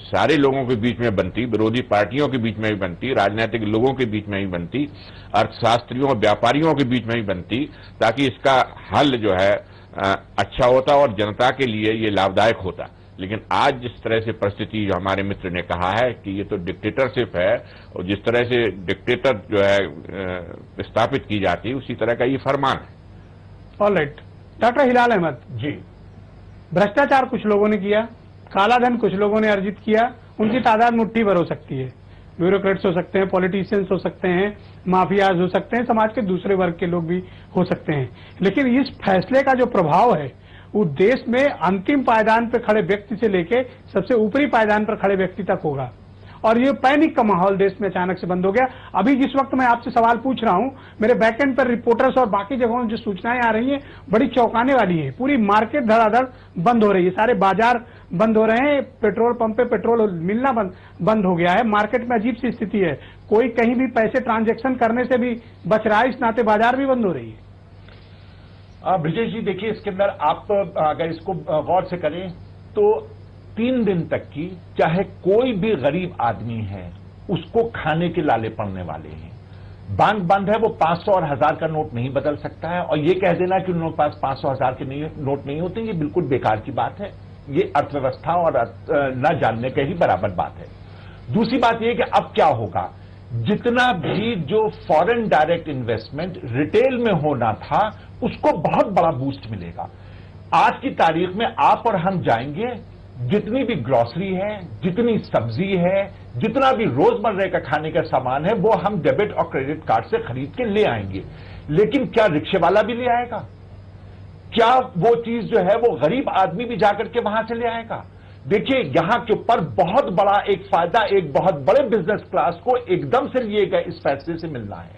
सारे लोगों के बीच में बनती, विरोधी पार्टियों के बीच में भी बनती, राजनीतिक लोगों के बीच में भी बनती, अर्थशास्त्रियों और व्यापारियों के बीच में भी बनती, ताकि इसका हल जो है अच्छा होता और जनता के लिए ये लाभदायक होता। लेकिन आज जिस तरह से परिस्थिति जो हमारे मित्र ने कहा है कि ये तो डिक्टेटरशिप है, और जिस तरह से डिक्टेटर जो है स्थापित की जाती है, उसी तरह का ये फरमान है। ऑलराइट, डॉक्टर हिलाल अहमद जी, भ्रष्टाचार कुछ लोगों ने किया, काला धन कुछ लोगों ने अर्जित किया, उनकी तादाद मुट्ठी भर हो सकती है, ब्यूरोक्रेट्स हो सकते हैं, पॉलिटिशियंस हो सकते हैं, माफियाज हो सकते हैं, समाज के दूसरे वर्ग के लोग भी हो सकते हैं, लेकिन इस फैसले का जो प्रभाव है वो देश में अंतिम पायदान पर खड़े व्यक्ति से लेके सबसे ऊपरी पायदान पर खड़े व्यक्ति तक होगा। और ये पैनिक का माहौल देश में अचानक से बंद हो गया। अभी जिस वक्त मैं आपसे सवाल पूछ रहा हूं, मेरे बैकएंड पर रिपोर्टर्स और बाकी जगहों जो सूचनाएं आ रही हैं बड़ी चौंकाने वाली हैं। पूरी मार्केट धड़ाधड़ बंद हो रही है, सारे बाजार बंद हो रहे हैं, पेट्रोल पंप पे पेट्रोल मिलना बंद हो गया है, मार्केट में अजीब सी स्थिति है, कोई कहीं भी पैसे ट्रांजेक्शन करने से भी बच रहा है, इस नाते बाजार भी बंद हो रही है। ब्रिजेश जी देखिए, इसके अंदर आप अगर इसको गौर से करें तो 3 दिन तक की, चाहे कोई भी गरीब आदमी है, उसको खाने के लाले पड़ने वाले हैं। बैंक बंद है, वो 500 और 1000 का नोट नहीं बदल सकता है, और ये कह देना कि उनके पास 500 1000 के नोट नहीं होते, ये बिल्कुल बेकार की बात है। ये अर्थव्यवस्था और न जानने के ही बराबर बात है। दूसरी बात यह कि अब क्या होगा, जितना भी जो फॉरेन डायरेक्ट इन्वेस्टमेंट रिटेल में होना था, उसको बहुत बड़ा बूस्ट मिलेगा। आज की तारीख में आप और हम जाएंगे, जितनी भी ग्रोसरी है, जितनी सब्जी है, जितना भी रोजमर्रा का खाने का सामान है, वो हम डेबिट और क्रेडिट कार्ड से खरीद के ले आएंगे। लेकिन क्या रिक्शे वाला भी ले आएगा? क्या वो चीज जो है वो गरीब आदमी भी जाकर के वहां से ले आएगा? देखिए यहां के ऊपर बहुत बड़ा एक फायदा एक बहुत बड़े बिजनेस क्लास को एकदम से लिए गए इस फैसले से मिलना है।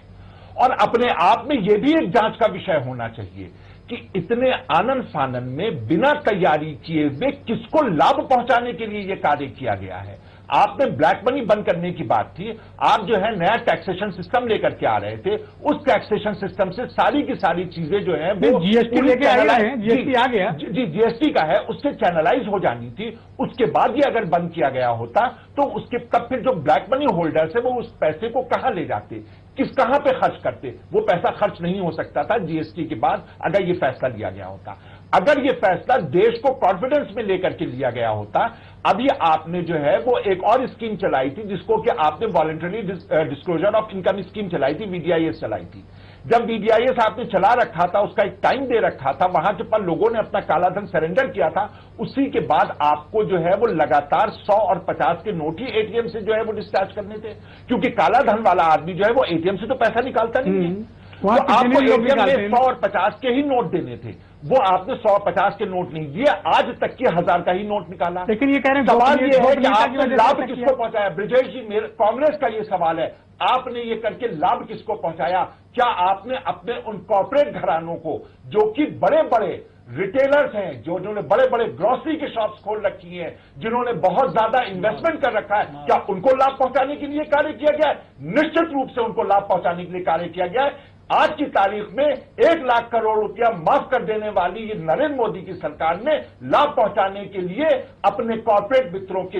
और अपने आप में यह भी एक जांच का विषय होना चाहिए कि इतने आनन फानन में बिना तैयारी किए हुए किसको लाभ पहुंचाने के लिए यह कार्य किया गया है। आपने ब्लैक मनी बंद करने की बात थी, आप जो है नया टैक्सेशन सिस्टम लेकर के आ रहे थे, उस टैक्सेशन सिस्टम से सारी की सारी चीजें जो है वो जीएसटी लेके आ रहे हैं, जीएसटी आ गया जी जीएसटी का है, उससे चैनलाइज हो जानी थी। उसके बाद ये अगर बंद किया गया होता तो उसके तब फिर जो ब्लैक मनी होल्डर्स है वो उस पैसे को कहां ले जाते, कहां पे खर्च करते, वो पैसा खर्च नहीं हो सकता था जीएसटी के बाद अगर ये फैसला लिया गया होता। अगर ये फैसला देश को कॉन्फिडेंस में लेकर के लिया गया होता, अभी आपने जो है वो एक और स्कीम चलाई थी जिसको कि आपने voluntary disclosure of income scheme चलाई थी, वीडीआईएस चलाई थी। जब वीडीआईएस आपने चला रखा था, उसका एक टाइम दे रखा था, वहां के पर लोगों ने अपना कालाधन सरेंडर किया था, उसी के बाद आपको जो है वो लगातार 100 और 50 के नोट ही एटीएम से जो है वो डिस्चार्ज करने थे, क्योंकि कालाधन वाला आदमी जो है वो एटीएम से तो पैसा निकालता नहीं है। तो आपको एटीएम में 100 और 50 के ही नोट देने थे, वो आपने 100 और 50 के नोट नहीं दिए, आज तक के 1000 का ही नोट निकाला। लेकिन ये कह रहे हैं सवाल ये है कि आपने लाभ किसको पहुंचाया? ब्रिजेश जी, मेरे कांग्रेस का ये सवाल है, आपने ये करके लाभ किसको पहुंचाया? क्या आपने अपने उन कॉर्पोरेट घरानों को जो कि बड़े बड़े रिटेलर्स हैं, जिन्होंने बड़े बड़े ग्रोसरी के शॉप्स खोल रखी हैं, जिन्होंने बहुत ज्यादा इन्वेस्टमेंट कर रखा है, क्या उनको लाभ पहुंचाने के लिए कार्य किया गया है? निश्चित रूप से उनको लाभ पहुंचाने के लिए कार्य किया गया है। आज की तारीख में 1 लाख करोड़ रुपया माफ कर देने वाली ये नरेंद्र मोदी की सरकार ने लाभ पहुंचाने के लिए अपने कॉर्पोरेट मित्रों के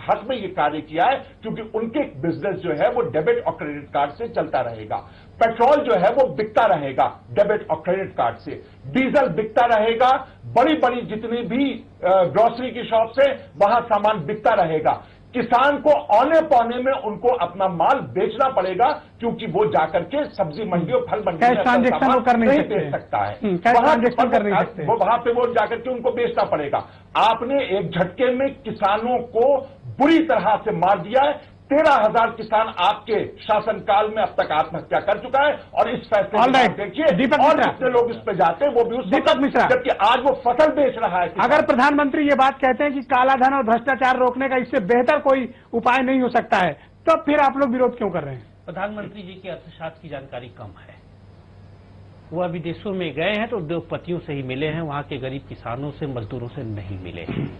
हक में ये कार्य किया है, क्योंकि उनके बिजनेस जो है वो डेबिट और क्रेडिट कार्ड से चलता रहेगा। पेट्रोल जो है वो बिकता रहेगा डेबिट और क्रेडिट कार्ड से, डीजल बिकता रहेगा, बड़ी बड़ी जितनी भी ग्रोसरी की शॉप से वहां सामान बिकता रहेगा। किसान को औने पौने में उनको अपना माल बेचना पड़ेगा, क्योंकि वो जाकर के सब्जी मंडियों फल मंडियों में सामान नहीं बेच सकता है, वहां पे वो जाकर के उनको बेचना पड़ेगा। आपने एक झटके में किसानों को बुरी तरह से मार दिया है। 13,000 किसान आपके शासनकाल में अब तक आत्महत्या कर चुका है, और इस फैसले को देखिए और जितने लोग इस पे जाते हैं वो भी उस दीपक मिश्रा, जबकि आज वो फसल बेच रहा है। अगर प्रधानमंत्री ये बात कहते हैं कि कालाधन और भ्रष्टाचार रोकने का इससे बेहतर कोई उपाय नहीं हो सकता है, तो फिर आप लोग विरोध क्यों कर रहे हैं? प्रधानमंत्री जी की अर्थशास्त्र की जानकारी कम है। वो अभी देशों में गए हैं तो उद्योगपतियों से ही मिले हैं, वहां के गरीब किसानों से, मजदूरों से नहीं मिले हैं।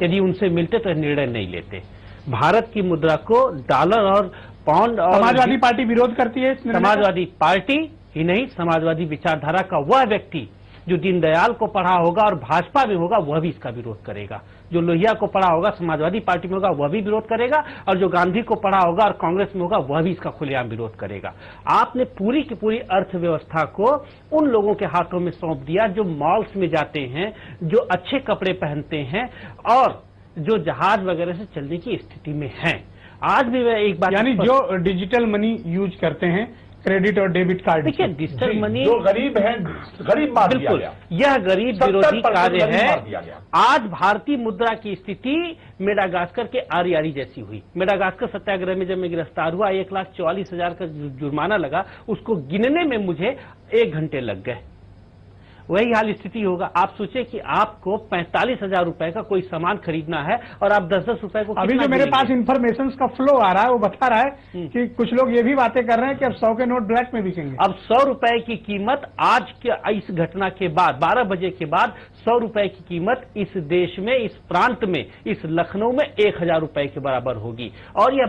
यदि उनसे मिलते तो निर्णय नहीं लेते। भारत की मुद्रा को डॉलर और पाउंड और समाजवादी पार्टी विरोध करती है। समाजवादी पार्टी ही नहीं, समाजवादी विचारधारा का वह व्यक्ति जो दीनदयाल को पढ़ा होगा और भाजपा में होगा वह भी इसका विरोध करेगा। जो लोहिया को पढ़ा होगा समाजवादी पार्टी में होगा वह भी विरोध करेगा, और जो गांधी को पढ़ा होगा और कांग्रेस में होगा वह भी इसका खुलेआम विरोध करेगा। आपने पूरी की पूरी अर्थव्यवस्था को उन लोगों के हाथों में सौंप दिया जो मॉल्स में जाते हैं, जो अच्छे कपड़े पहनते हैं और जो जहाज वगैरह से चलने की स्थिति में हैं। आज भी मैं एक बात, यानी जो डिजिटल मनी यूज करते हैं, क्रेडिट और डेबिट कार्ड, देखिए डिजिटल मनी जो गरीब है, गरीब मार दिया बिल्कुल गया। यह गरीब विरोधी कार्य है। दिया गया। आज भारतीय मुद्रा की स्थिति मेडागास्कर के आरी जैसी हुई। मेडागास्कर सत्याग्रह में जब मैं गिरफ्तार हुआ 1,44,000 का जुर्माना लगा, उसको गिनने में मुझे 1 घंटे लग गए। वही हाल स्थिति होगा। आप सोचिए कि आपको 45,000 रुपए का कोई सामान खरीदना है और आप 10-10 रुपए को, अभी जो मेरे पास इंफॉर्मेशन का फ्लो आ रहा है वो बता रहा है कि कुछ लोग ये भी बातें कर रहे हैं कि अब 100 के नोट ब्लैक में बिकेंगे। अब 100 रुपए की कीमत आज के इस घटना के बाद 12 बजे के बाद 100 रुपए की कीमत इस देश में, इस प्रांत में, इस लखनऊ में 1,000 रुपए के बराबर होगी। और यह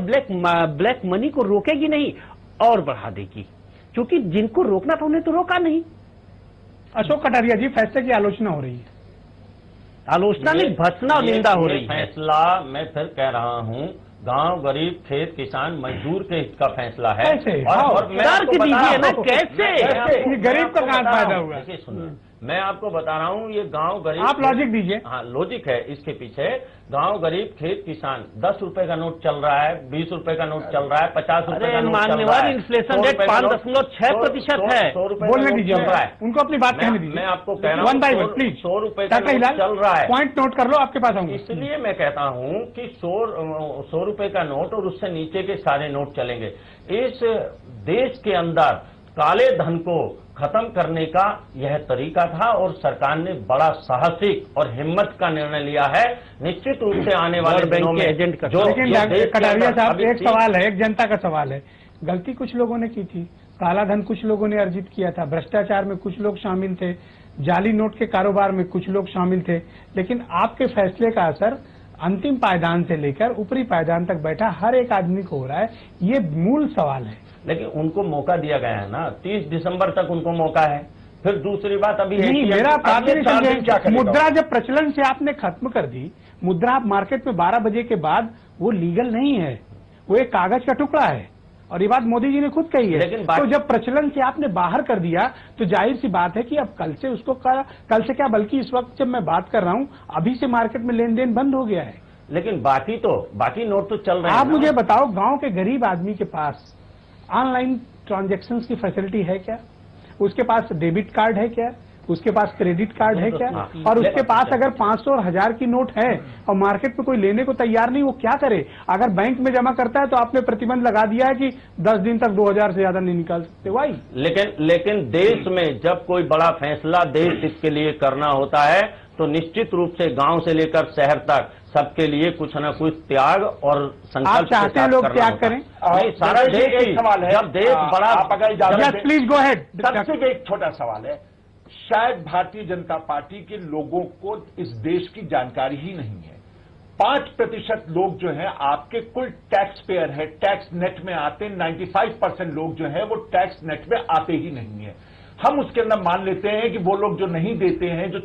ब्लैक मनी को रोकेगी नहीं और बढ़ा देगी, क्योंकि जिनको रोकना था उन्हें तो रोका नहीं। अशोक कटारिया जी, फैसले की आलोचना हो रही है। आलोचना नहीं, भर्त्सना और निंदा हो रही है। फैसला मैं फिर कह रहा हूं, गांव, गरीब, खेत किसान, मजदूर के हित का फैसला है। कैसे? और मैं आपको बता रहा हूं, कैसे गरीब का कहां फायदा हुआ? देखिए सुनिए, मैं आपको बता रहा हूं, ये गांव गरीब, आप लॉजिक दीजिए। हाँ, लॉजिक है इसके पीछे। गांव, गरीब, खेत किसान, 10 रुपए का नोट चल रहा है, 20 रुपए का नोट चल रहा है, 50 रुपए का नोट चल रहा है। इन्फ्लेशन रेट 5.6% है। 100 रुपए बोलने दीजिए, उनको अपनी बात कहने दीजिए। मैं आपको कह रहा हूँ 1 by 1 प्लीज। 100 रुपए का नोट चल रहा है, पॉइंट नोट कर लो, आपके पास आऊंगा। इसलिए मैं कहता हूं कि 100 रुपए का नोट और उससे नीचे के सारे नोट चलेंगे। इस देश के अंदर काले धन को खत्म करने का यह तरीका था और सरकार ने बड़ा साहसिक और हिम्मत का निर्णय लिया है। निश्चित रूप से आने वाले दिनों में एजेंट का लेकिन कटारिया साहब, एक सवाल है, एक जनता का सवाल है। गलती कुछ लोगों ने की थी, काला धन कुछ लोगों ने अर्जित किया था, भ्रष्टाचार में कुछ लोग शामिल थे, जाली नोट के कारोबार में कुछ लोग शामिल थे, लेकिन आपके फैसले का असर अंतिम पायदान से लेकर ऊपरी पायदान तक बैठा हर एक आदमी को हो रहा है। ये मूल सवाल है। लेकिन उनको मौका दिया गया है ना, 30 दिसंबर तक उनको मौका है। फिर दूसरी बात अभी है नहीं, कि मेरा बात अगले नहीं 4 दिन समझे। क्या करेगा? मुद्रा जब प्रचलन से आपने खत्म कर दी, मुद्रा आप मार्केट में 12 बजे के बाद वो लीगल नहीं है, वो एक कागज का टुकड़ा है, और ये बात मोदी जी ने खुद कही है। लेकिन तो जब प्रचलन से आपने बाहर कर दिया तो जाहिर सी बात है कि अब कल से उसको कल से क्या, बल्कि इस वक्त जब मैं बात कर रहा हूं अभी से मार्केट में लेन देन बंद हो गया है। लेकिन बाकी नोट तो चल रहे हैं। आप मुझे बताओ, गांव के गरीब आदमी के पास ऑनलाइन ट्रांजैक्शंस की फैसिलिटी है क्या? उसके पास डेबिट कार्ड है क्या? उसके पास क्रेडिट कार्ड है क्या? और उसके पास अगर 500 और 1000 की नोट है और मार्केट में कोई लेने को तैयार नहीं, वो क्या करे? अगर बैंक में जमा करता है तो आपने प्रतिबंध लगा दिया है कि 10 दिन तक 2000 से ज्यादा नहीं निकाल सकते। वाई? लेकिन देश में जब कोई बड़ा फैसला देश हित के लिए करना होता है तो निश्चित रूप से गांव से लेकर शहर तक सबके लिए कुछ न कुछ त्याग और संकल्प आप चाहते हैं लोग त्याग करें? सारा देश एक सवाल है, जब देश बड़ा, आप अगर इजाजत दें, प्लीज गो हेड। सबसे एक छोटा सवाल है, शायद भारतीय जनता पार्टी के लोगों को इस देश की जानकारी ही नहीं है। 5% लोग जो हैं आपके कुल टैक्स पेयर है, टैक्स नेट में आते हैं। 95% लोग जो हैं वो टैक्स नेट में आते ही नहीं है। हम उसके अंदर मान लेते हैं कि वो लोग जो नहीं देते हैं, जो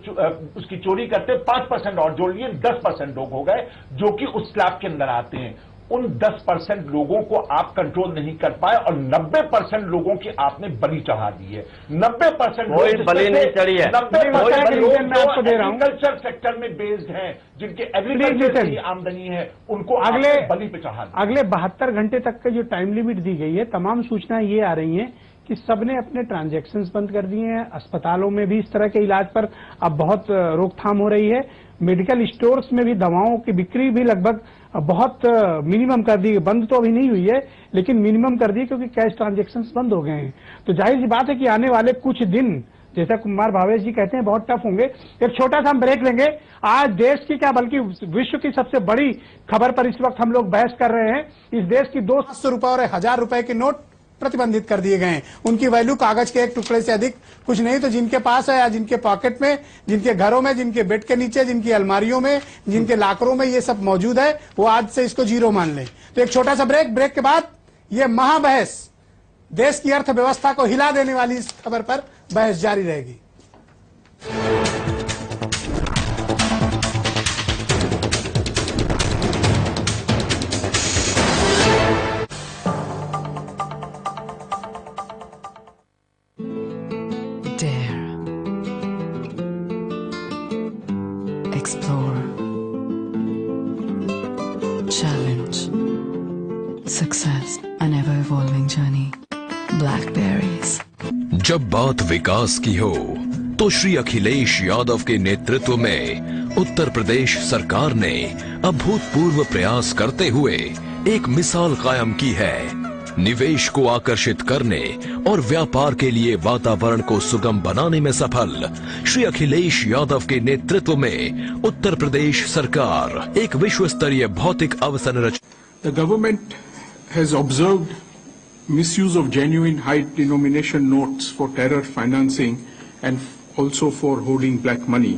उसकी चोरी करते हैं, 5% और जोड़ लिए 10% लोग हो गए जो कि उस स्लैब के अंदर आते हैं। उन 10% लोगों को आप कंट्रोल नहीं कर पाए और 90% लोगों की आपने बलि चढ़ा दी है। 90% कोई बलि नहीं चढ़ी है। 90% लोग मैं आपको दे रहा हूं। एग्रीकल्चर सेक्टर में बेस्ड हैं, जिनके एग्रीकल्चर की आमदनी है, उनको अगले बलि पे चढ़ा दिया। अगले 72 घंटे तक का जो टाइम लिमिट दी गई है, तमाम सूचनाएं ये आ रही हैं कि सबने अपने ट्रांजैक्शंस बंद कर दिए हैं। अस्पतालों में भी इस तरह के इलाज पर अब बहुत रोकथाम हो रही है। मेडिकल स्टोर्स में भी दवाओं की बिक्री भी लगभग बहुत मिनिमम कर दी, बंद तो अभी नहीं हुई है लेकिन मिनिमम कर दी, क्योंकि कैश ट्रांजैक्शंस बंद हो गए हैं। तो जाहिर सी बात है कि आने वाले कुछ दिन, जैसा कुमार भावेश जी कहते हैं, बहुत टफ होंगे। एक छोटा सा हम ब्रेक लेंगे। आज देश की क्या बल्कि विश्व की सबसे बड़ी खबर पर इस वक्त हम लोग बहस कर रहे हैं। इस देश की 200 रुपए और 1000 रुपए के नोट प्रतिबंधित कर दिए गए हैं। उनकी वैल्यू कागज के एक टुकड़े से अधिक कुछ नहीं। तो जिनके पास है या जिनके पॉकेट में, जिनके घरों में, जिनके बेड के नीचे, जिनकी अलमारियों में, जिनके लाकरों में ये सब मौजूद है, वो आज से इसको जीरो मान लें। तो एक छोटा सा ब्रेक के बाद ये महाबहस, देश की अर्थव्यवस्था को हिला देने वाली इस खबर पर बहस जारी रहेगी। Explore, challenge, success, an ever-evolving journey. Blackberries. जब बात विकास की हो तो श्री अखिलेश यादव के नेतृत्व में उत्तर प्रदेश सरकार ने अभूतपूर्व प्रयास करते हुए एक मिसाल कायम की है। निवेश को आकर्षित करने और व्यापार के लिए वातावरण को सुगम बनाने में सफल श्री अखिलेश यादव के नेतृत्व में उत्तर प्रदेश सरकार एक विश्व स्तरीय भौतिक अवसंरचना। The government has observed misuse of genuine high denomination notes for terror financing and also for holding black money.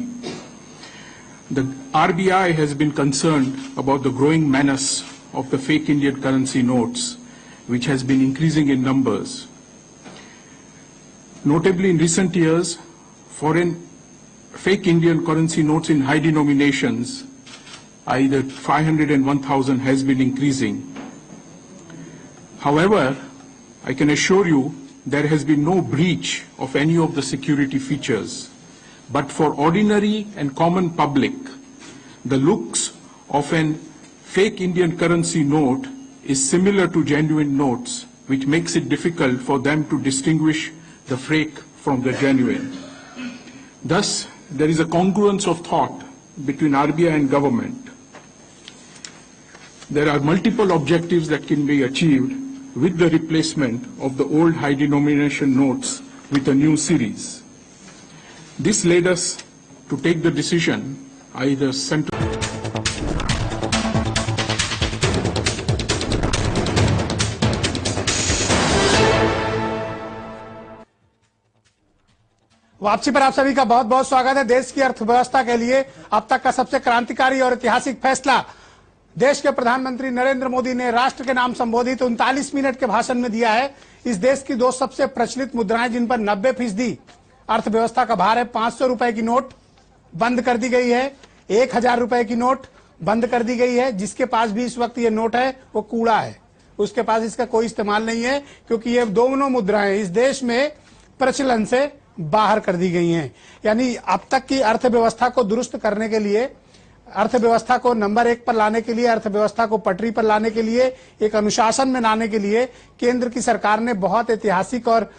The RBI has been concerned about the growing menace of the fake Indian currency notes, which has been increasing in numbers. Notably, in recent years, foreign fake Indian currency notes in high denominations, either 500 and 1,000, has been increasing. However, I can assure you there has been no breach of any of the security features. But for ordinary and common public, the looks of an fake Indian currency note is similar to genuine notes, which makes it difficult for them to distinguish the fake from the genuine. Thus, there is a congruence of thought between RBI and government. There are multiple objectives that can be achieved with the replacement of the old high denomination notes with a new series. This led us to take the decision either central वापसी पर आप सभी का बहुत बहुत स्वागत है। देश की अर्थव्यवस्था के लिए अब तक का सबसे क्रांतिकारी और ऐतिहासिक फैसला देश के प्रधानमंत्री नरेंद्र मोदी ने राष्ट्र के नाम संबोधित 39 मिनट के भाषण में दिया है। इस देश की दो सबसे प्रचलित मुद्राएं जिन पर 90% अर्थव्यवस्था का भार है, 500 रुपए की नोट बंद कर दी गई है, 1000 रुपए की नोट बंद कर दी गई है। जिसके पास भी इस वक्त ये नोट है वो कूड़ा है, उसके पास इसका कोई इस्तेमाल नहीं है, क्योंकि ये दोनों मुद्राएं इस देश में प्रचलन से बाहर कर दी गई हैं। यानी अब तक की अर्थव्यवस्था को दुरुस्त करने के लिए, अर्थव्यवस्था को नंबर 1 पर लाने के लिए, अर्थव्यवस्था को पटरी पर लाने के लिए, एक अनुशासन में लाने के लिए केंद्र की सरकार ने बहुत ऐतिहासिक और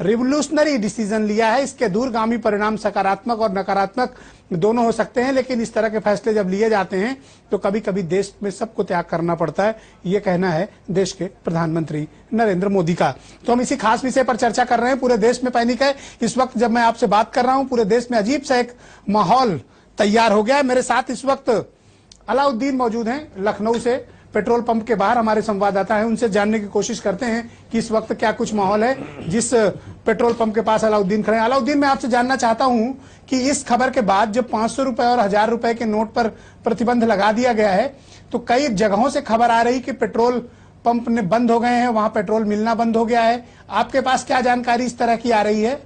रिवोल्यूशनरी डिसीजन लिया है। इसके दूरगामी परिणाम सकारात्मक और नकारात्मक दोनों हो सकते हैं, लेकिन इस तरह के फैसले जब लिए जाते हैं तो कभी कभी देश में सबको त्याग करना पड़ता है। ये कहना है देश के प्रधानमंत्री नरेंद्र मोदी का। तो हम इसी खास विषय पर चर्चा कर रहे हैं। पूरे देश में पैनिक है इस वक्त जब मैं आपसे बात कर रहा हूं। पूरे देश में अजीब सा एक माहौल तैयार हो गया है। मेरे साथ इस वक्त अलाउद्दीन मौजूद हैं लखनऊ से, पेट्रोल पंप के बाहर हमारे संवाददाता हैं। उनसे जानने की कोशिश करते हैं कि इस वक्त क्या कुछ माहौल है जिस पेट्रोल पंप के पास अलाउद्दीन खड़े हैं। अलाउद्दीन, मैं आपसे जानना चाहता हूं कि इस खबर के बाद जब 500 रुपए और 1000 रुपए के नोट पर प्रतिबंध लगा दिया गया है तो कई जगहों से खबर आ रही कि पेट्रोल पंप ने बंद हो गए हैं, वहां पेट्रोल मिलना बंद हो गया है। आपके पास क्या जानकारी इस तरह की आ रही है?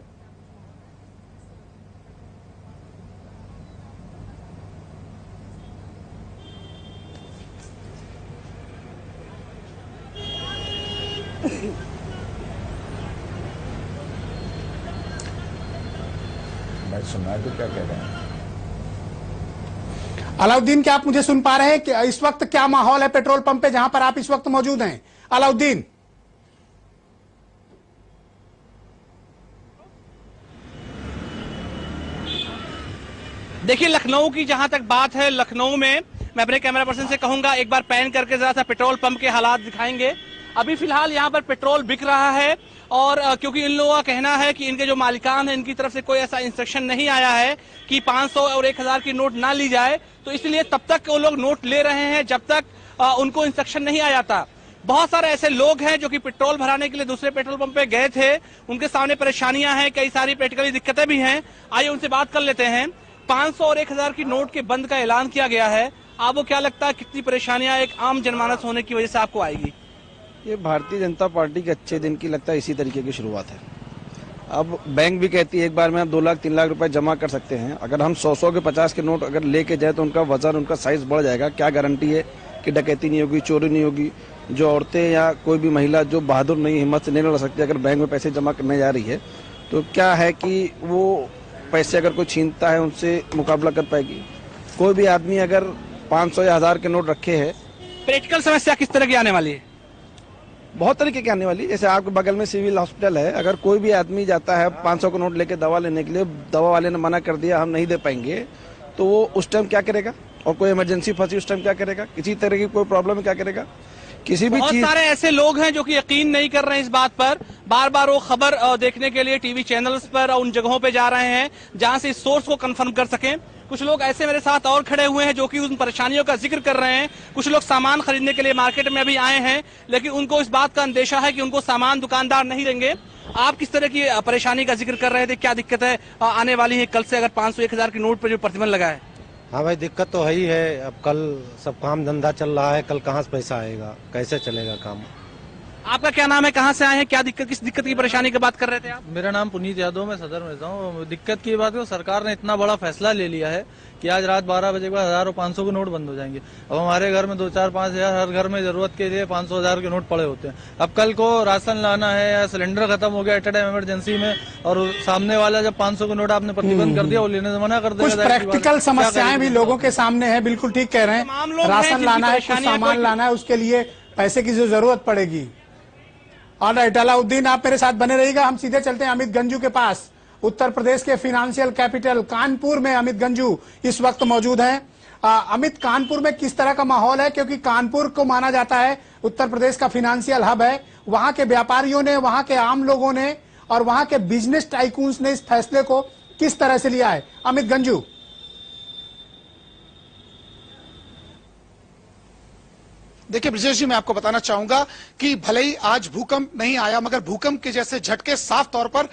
मैं सुना तो क्या कह रहे हैं अलाउद्दीन, क्या आप मुझे सुन पा रहे हैं कि इस वक्त क्या माहौल है पेट्रोल पंप पे जहां पर आप इस वक्त मौजूद हैं? अलाउद्दीन, देखिए, लखनऊ की जहां तक बात है, लखनऊ में मैं अपने कैमरा पर्सन से कहूंगा एक बार पैन करके जरा सा पेट्रोल पंप के हालात दिखाएंगे। अभी फिलहाल यहां पर पेट्रोल बिक रहा है और क्योंकि इन लोगों का कहना है कि इनके जो मालिकान हैं इनकी तरफ से कोई ऐसा इंस्ट्रक्शन नहीं आया है कि 500 और 1000 की नोट ना ली जाए, तो इसलिए तब तक वो लोग नोट ले रहे हैं जब तक उनको इंस्ट्रक्शन नहीं आ जाता। बहुत सारे ऐसे लोग हैं जो कि पेट्रोल भराने के लिए दूसरे पेट्रोल पंप पे गए थे, उनके सामने परेशानियां हैं, कई सारी प्रैक्टिकली दिक्कतें भी हैं। आइए उनसे बात कर लेते हैं। 500 और 1000 की नोट के बंद का ऐलान किया गया है, आपको क्या लगता है कितनी परेशानियां एक आम जनमानस होने की वजह से आपको आएगी? ये भारतीय जनता पार्टी के अच्छे दिन की लगता है इसी तरीके की शुरुआत है। अब बैंक भी कहती है एक बार में आप 2 लाख 3 लाख रुपए जमा कर सकते हैं। अगर हम 100 के 50 के नोट अगर लेके जाए तो उनका वजन, उनका साइज बढ़ जाएगा। क्या गारंटी है कि डकैती नहीं होगी, चोरी नहीं होगी? जो औरतें या कोई भी महिला जो बहादुर नहीं, हिम्मत से नहीं लड़ सकती, अगर बैंक में पैसे जमा करने जा रही है तो क्या है कि वो पैसे अगर कोई छीनता है उनसे मुकाबला कर पाएगी? कोई भी आदमी अगर 500 या 1000 के नोट रखे है। प्रैक्टिकल समस्या किस तरह की आने वाली है? बहुत तरीके की आने वाली। जैसे आपके बगल में सिविल हॉस्पिटल है, अगर कोई भी आदमी जाता है 500 का नोट लेके दवा लेने के लिए, दवा वाले ने मना कर दिया हम नहीं दे पाएंगे, तो वो उस टाइम क्या करेगा? और कोई इमरजेंसी फंसी उस टाइम क्या करेगा? किसी तरह की कोई प्रॉब्लम है क्या करेगा? किसी भी बहुत चीज। सारे ऐसे लोग हैं जो कि यकीन नहीं कर रहे हैं इस बात पर, बार बार वो खबर देखने के लिए टीवी चैनल्स पर उन जगहों पे जा रहे हैं जहां से इस सोर्स को कंफर्म कर सकें। कुछ लोग ऐसे मेरे साथ और खड़े हुए हैं जो कि उन परेशानियों का जिक्र कर रहे हैं। कुछ लोग सामान खरीदने के लिए मार्केट में अभी आए हैं, लेकिन उनको इस बात का अंदेशा है कि उनको सामान दुकानदार नहीं देंगे। आप किस तरह की परेशानी का जिक्र कर रहे थे? क्या दिक्कत है आने वाली है कल से अगर 500 1000 की नोट पर जो प्रतिबंध लगा है? हाँ भाई, दिक्कत तो है ही है। अब कल सब काम धंधा चल रहा है, कल कहाँ से पैसा आएगा, कैसे चलेगा काम? आपका क्या नाम है, कहाँ से आए हैं, क्या दिक्कत, किस दिक्कत की परेशानी की बात कर रहे थे आप? मेरा नाम पुनीत यादव, मैं सदर में रहता हूँ। दिक्कत की बात है, सरकार ने इतना बड़ा फैसला ले लिया है कि आज रात 12 बजे के बाद 1000 और 500 के नोट बंद हो जाएंगे। अब हमारे घर में 2 4 5 हजार, हर घर में जरूरत के लिए 500 1000 के नोट पड़े होते हैं। अब कल को राशन लाना है या सिलेंडर खत्म हो गया एट ए टाइम इमरजेंसी में, और सामने वाला जब 500 के नोट आपने प्रतिबंध कर दिया, वो लेने से मना कर देगा। कुछ प्रैक्टिकल समस्याएं भी लोगों के सामने है, बिल्कुल ठीक कह रहे हैं। राशन लाना है, कुछ सामान लाना है, उसके लिए पैसे की जो जरूरत पड़ेगी। ऑलराइट अलाउद्दीन, आप मेरे साथ बने रहिएगा। हम सीधे चलते हैं अमित गंजू के पास। उत्तर प्रदेश के फाइनेंशियल कैपिटल कानपुर में अमित गंजू इस वक्त मौजूद हैं। अमित, कानपुर में किस तरह का माहौल है? क्योंकि कानपुर को माना जाता है उत्तर प्रदेश का फाइनेंशियल हब है। वहां के व्यापारियों ने, वहां के आम लोगों ने और वहां के बिजनेस टाइकून्स ने इस फैसले को किस तरह से लिया है। अमित गंजू। देखिए ब्रिजेश जी, मैं आपको बताना चाहूंगा कि भले ही आज भूकंप नहीं आया, मगर भूकंप के जैसे झटके साफ तौर पर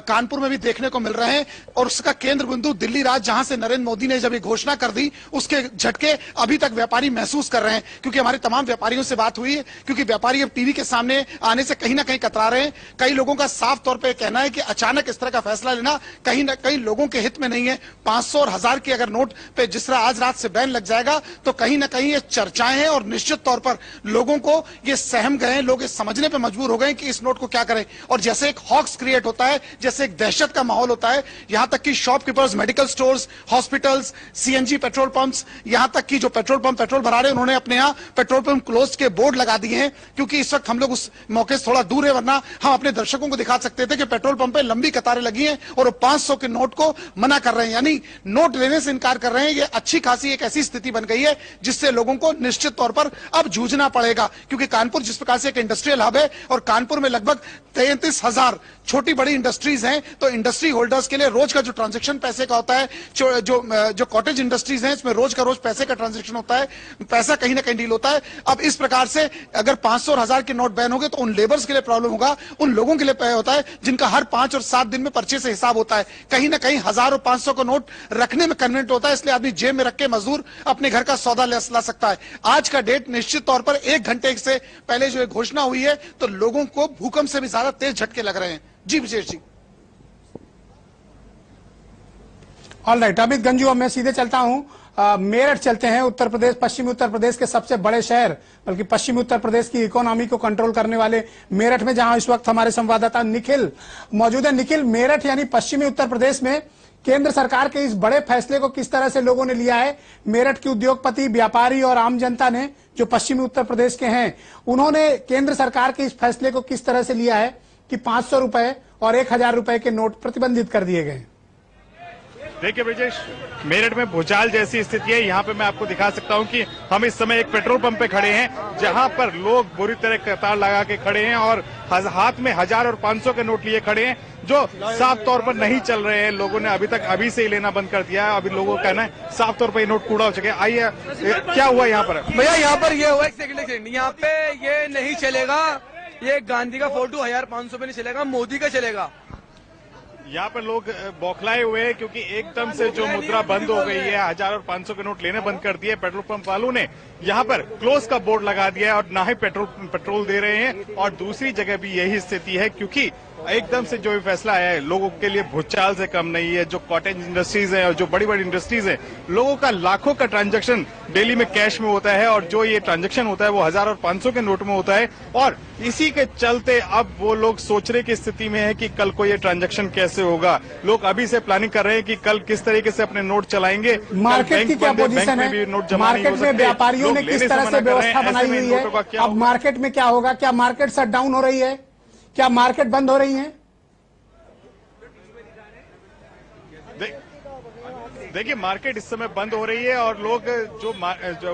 कानपुर में भी देखने को मिल रहे हैं और उसका केंद्र बिंदु दिल्ली राज, जहां से नरेंद्र मोदी ने जब ये घोषणा कर दी, उसके झटके अभी तक व्यापारी महसूस कर रहे हैं। क्योंकि हमारे तमाम व्यापारियों से बात हुई है, क्योंकि व्यापारी अब टीवी के सामने आने से कहीं ना कहीं कतरा रहे हैं। कई लोगों का साफ तौर पर कहना है कि अचानक इस तरह का फैसला लेना कहीं ना कहीं लोगों के हित में नहीं है। 500 और 1000 की अगर नोट पे जिस तरह आज रात से बैन लग जाएगा तो कहीं ना कहीं ये चर्चाएं हैं और निश्चित तौर पर लोगों को ये सहम गए हैं, लोग ये समझने पे मजबूर हो गए कि इस नोट को क्या करें। और जैसे एक हॉक्स क्रिएट होता है, जैसे एक दहशत का माहौल होता है, यहां तक कि shopkeepers, medical stores, hospitals, CNG petrol pumps, यहां तक कि जो पेट्रोल पंप पेट्रोल भरा रहे हैं उन्होंने अपने यहां पेट्रोल पंप क्लोज के बोर्ड लगा दिए हैं। क्योंकि इस वक्त हम लोग उस मौके से थोड़ा दूर है, वरना हम अपने दर्शकों को दिखा सकते थे कि पेट्रोल पंप पे लंबी कतारें लगी हैं और वो 500 के नोट को मना कर रहे हैं, यानी नोट लेने से इनकार कर रहे हैं। ये अच्छी खासी एक ऐसी स्थिति बन गई है जिससे लोगों को निश्चित तौर पर अब जूझना पड़ेगा। क्योंकि कानपुर जिस प्रकार से एक इंडस्ट्रियल हब है और कानपुर में लगभग 33,000 छोटी बड़ी इंडस्ट्रीज हैं, तो इंडस्ट्री होल्डर्स के लिए रोज का जो ट्रांजैक्शन पैसे का होता है, जो कॉटेज इंडस्ट्रीज हैं, इसमें रोज का रोज पैसे का ट्रांजैक्शन होता है, पैसा कहीं ना कहीं डील होता है। अब इस प्रकार से अगर 500 और 1000 के नोट बैन हो गए तो उन लेबर्स के लिए प्रॉब्लम होगा, उन लोगों के लिए होता है जिनका हर 5 और 7 दिन में पर्चे से हिसाब होता है। कहीं ना कहीं 1000 और 500 का नोट रखने में कन्वीनियंट होता है, इसलिए आदमी जेब में रख के मजदूर अपने घर का सौदा ला सकता है। आज का डेट निश्चित तौर पर 1 घंटे से पहले जो घोषणा हुई है तो लोगों को भूकंप से भी ज्यादा तेज झटके लग रहे हैं। जी विशेष जी। ऑलराइट अमित गंजू, अब मैं सीधे चलता हूं मेरठ चलते हैं। उत्तर प्रदेश, पश्चिमी उत्तर प्रदेश के सबसे बड़े शहर, बल्कि पश्चिमी उत्तर प्रदेश की इकोनॉमी को कंट्रोल करने वाले मेरठ में, जहां इस वक्त हमारे संवाददाता निखिल मौजूद है। निखिल, मेरठ यानी पश्चिमी उत्तर प्रदेश में केंद्र सरकार के इस बड़े फैसले को किस तरह से लोगों ने लिया है? मेरठ के उद्योगपति, व्यापारी और आम जनता ने, जो पश्चिमी उत्तर प्रदेश के हैं, उन्होंने केंद्र सरकार के इस फैसले को किस तरह से लिया है कि 500 रुपए और 1000 रुपए के नोट प्रतिबंधित कर दिए गए? देखिए ब्रिजेश, मेरठ में भूचाल जैसी स्थिति है। यहाँ पे मैं आपको दिखा सकता हूँ कि हम इस समय एक पेट्रोल पंप पे खड़े हैं, जहाँ पर लोग बुरी तरह कतार लगा के खड़े हैं और हाथ में 1000 और 500 के नोट लिए खड़े हैं, जो साफ तौर पर नहीं चल रहे हैं। लोगों ने अभी से ही लेना बंद कर दिया है। अभी लोगों का कहना है साफ तौर पर ये नोट कूड़ा हो चुके हैं। आइए, क्या हुआ यहाँ पर? भैया यहाँ पर ये हुआ, एक सेकंड, यहाँ पे ये नहीं चलेगा। ये गांधी का फोटो 1500 पे नहीं चलेगा, मोदी का चलेगा। यहाँ पर लोग बौखलाए हुए हैं क्योंकि एकदम से जो मुद्रा बंद हो गई है, 1000 और 500 के नोट लेने बंद कर दिए। पेट्रोल पंप वालों ने यहाँ पर क्लोज का बोर्ड लगा दिया है और ना ही पेट्रोल दे रहे हैं। और दूसरी जगह भी यही स्थिति है, क्योंकि एकदम से जो फैसला आया है लोगों के लिए भूचाल से कम नहीं है। जो कॉटेज इंडस्ट्रीज है और जो बड़ी बड़ी इंडस्ट्रीज है, लोगों का लाखों का ट्रांजैक्शन डेली में कैश में होता है और जो ये ट्रांजैक्शन होता है वो 1000 और 500 के नोट में होता है। और इसी के चलते अब वो लोग सोचने की स्थिति में है कि कल को ये ट्रांजैक्शन कैसे होगा। लोग अभी से प्लानिंग कर रहे हैं कि कल किस तरीके से अपने नोट चलाएंगे। मार्केट की क्या पोजीशन है? मार्केट में व्यापारियों ने किस तरह से व्यवस्था बनाई हुई है? अब मार्केट में क्या होगा? क्या मार्केट शट डाउन हो रही है? क्या मार्केट बंद हो रही है? देखिए, मार्केट इस समय बंद हो रही है और लोग जो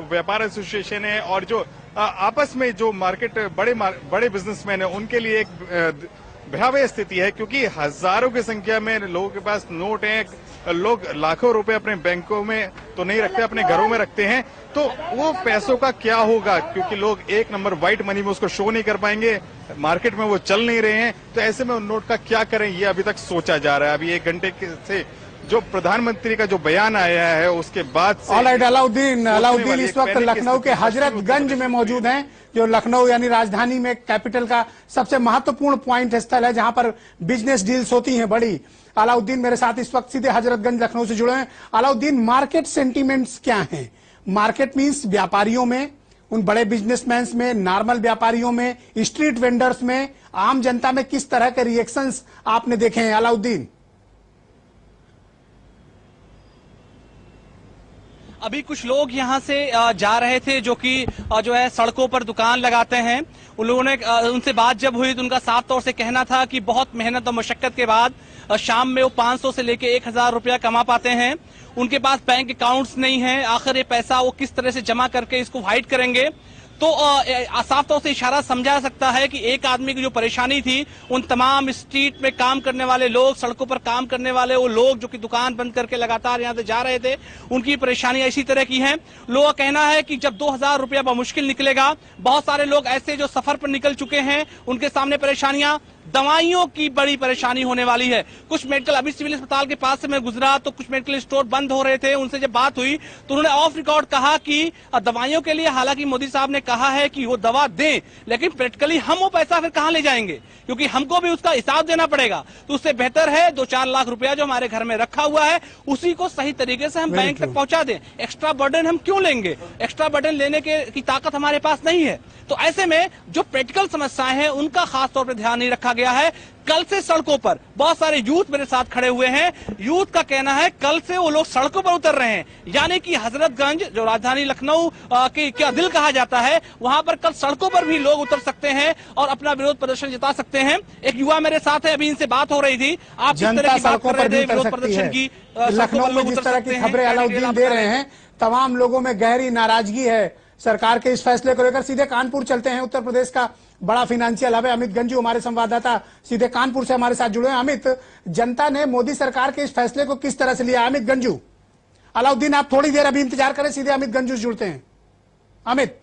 व्यापार एसोसिएशन है और जो आपस में जो मार्केट बड़े बिजनेसमैन है, उनके लिए एक भयावह स्थिति है, क्योंकि हजारों की संख्या में लोगों के पास नोट हैं। लोग लाखों रुपए अपने बैंकों में तो नहीं रखते, अपने घरों में रखते हैं। तो वो पैसों का क्या होगा, क्योंकि लोग एक नंबर व्हाइट मनी में उसको शो नहीं कर पाएंगे, मार्केट में वो चल नहीं रहे हैं। तो ऐसे में उन नोट का क्या करें, ये अभी तक सोचा जा रहा है। अभी 1 घंटे से जो प्रधानमंत्री का जो बयान आया है उसके बाद से अलाउद्दीन इस वक्त लखनऊ के हजरतगंज में मौजूद हैं, जो लखनऊ यानी राजधानी में कैपिटल का सबसे महत्वपूर्ण पॉइंट स्थल है, जहां पर बिजनेस डील्स होती हैं बड़ी। अलाउद्दीन मेरे साथ इस वक्त सीधे हजरतगंज लखनऊ से जुड़े हैं। अलाउद्दीन, मार्केट सेंटीमेंट्स क्या हैं? मार्केट मीन्स व्यापारियों में, उन बड़े बिजनेसमैन में, नॉर्मल व्यापारियों में, स्ट्रीट वेंडर्स में, आम जनता में किस तरह के रिएक्शंस आपने देखे हैं अलाउद्दीन? अभी कुछ लोग यहाँ से जा रहे थे जो कि जो है सड़कों पर दुकान लगाते हैं। उन लोगों ने उनसे बात जब हुई तो उनका साफ तौर से कहना था कि बहुत मेहनत और मशक्कत के बाद शाम में वो 500 से लेके 1000 रुपया कमा पाते हैं। उनके पास बैंक अकाउंट्स नहीं है, आखिर ये पैसा वो किस तरह से जमा करके इसको वाइट करेंगे। तो साफ तौर से इशारा समझा सकता है कि एक आदमी की जो परेशानी थी, उन तमाम स्ट्रीट में काम करने वाले लोग, सड़कों पर काम करने वाले वो लोग जो कि दुकान बंद करके लगातार यहां से जा रहे थे, उनकी परेशानियां इसी तरह की हैं। लोगों का कहना है कि जब 2000 रुपया मुश्किल निकलेगा, बहुत सारे लोग ऐसे जो सफर पर निकल चुके हैं, उनके सामने परेशानियां, दवाइयों की बड़ी परेशानी होने वाली है। कुछ मेडिकल, अभी सिविल अस्पताल के पास से मैं गुजरा तो कुछ मेडिकल स्टोर बंद हो रहे थे, उनसे जब बात हुई तो उन्होंने ऑफ रिकॉर्ड कहा कि दवाइयों के लिए हालांकि मोदी साहब ने कहा है कि वो दवा दें, लेकिन प्रैक्टिकली हम वो पैसा फिर कहां ले जाएंगे, क्योंकि हमको भी उसका हिसाब देना पड़ेगा। तो उससे बेहतर है 2-4 लाख रुपया जो हमारे घर में रखा हुआ है, उसी को सही तरीके से हम बैंक तक पहुंचा दें। एक्स्ट्रा बर्डन हम क्यों लेंगे? एक्स्ट्रा बर्डन लेने की ताकत हमारे पास नहीं है। तो ऐसे में जो प्रैक्टिकल समस्याएं हैं उनका खास तौर पर ध्यान नहीं रखा गया है। कल से सड़कों पर बहुत सारे यूथ मेरे साथ खड़े हुए हैं। यूथ का कहना है कल से वो लोग सड़कों पर उतर रहे हैं, यानी कि हजरतगंज जो राजधानी लखनऊ की क्या दिल कहा जाता है, वहां पर कल सड़कों पर भी लोग उतर सकते हैं और अपना विरोध प्रदर्शन जता सकते हैं। एक युवा मेरे साथ है, अभी इनसे बात हो रही थी, आप किस तरह की बात कर रहे थे विरोध प्रदर्शन की? लखनऊ में जिस तरह की खबरें अलाउद्दीन दे रहे हैं, तमाम लोगों में गहरी नाराजगी है सरकार के इस फैसले को लेकर। सीधे कानपुर चलते हैं, उत्तर प्रदेश का बड़ा फाइनेंशियल हब है। अमित गंजू हमारे संवाददाता सीधे कानपुर से हमारे साथ जुड़े हैं। अमित, जनता ने मोदी सरकार के इस फैसले को किस तरह से लिया? अमित गंजू, अलाउद्दीन आप थोड़ी देर अभी इंतजार करें, सीधे अमित गंजू से जुड़ते हैं। अमित,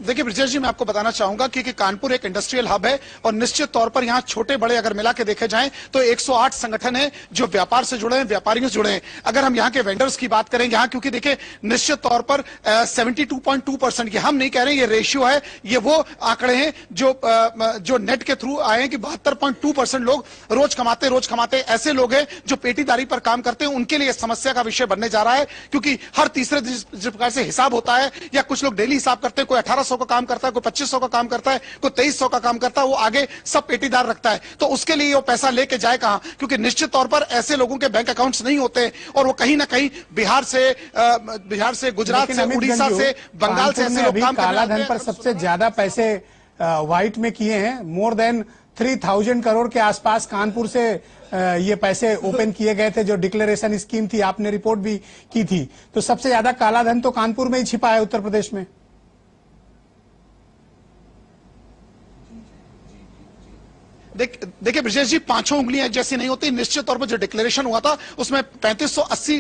देखिए ब्रिजेश जी, मैं आपको बताना चाहूंगा कि कानपुर एक इंडस्ट्रियल हब है और निश्चित तौर पर यहाँ छोटे बड़े अगर मिला के देखे जाएं तो 108 संगठन है जो व्यापार से जुड़े हैं, व्यापारियों से जुड़े हैं। अगर हम यहाँ के वेंडर्स की बात करें यहाँ, क्योंकि देखिए निश्चित तौर पर 72.2% की, हम नहीं कह रहे ये रेशियो है, ये वो आंकड़े हैं जो नेट के थ्रू आए हैं कि 72.2% लोग रोज कमाते ऐसे लोग हैं जो पेटीदारी पर काम करते हैं। उनके लिए इस समस्या का विषय बनने जा रहा है, क्योंकि हर तीसरे जिस प्रकार से हिसाब होता है, या कुछ लोग डेली हिसाब करते हैं, कोई 1800 का काम करता है, कोई 2500 का काम करता है, कोई 2300 का काम करता है, वो आगे सब पेटीदार रखता है। तो उसके लिए वो पैसा लेके जाए कहां? क्योंकि निश्चित तौर पर ऐसे लोगों के बैंक अकाउंट्स नहीं होते और वो कहीं ना कहीं बिहार से, गुजरात से, उड़ीसा से, बंगाल से ऐसे लोग काम काला धन पर सबसे ज्यादा पैसे व्हाइट में किए हैं। मोर देन 3000 करोड़ के आसपास कानपुर से ये पैसे ओपन किए गए थे, जो डिक्लेरेशन स्कीम थी, आपने रिपोर्ट भी की थी। तो सबसे ज्यादा काला धन तो कानपुर में ही छिपा है उत्तर प्रदेश में। देखिए ब्रिजेश जी, पांचों उंगलियां एक जैसी नहीं होती। निश्चित तौर पर जो डिक्लेरेशन हुआ था उसमें 3580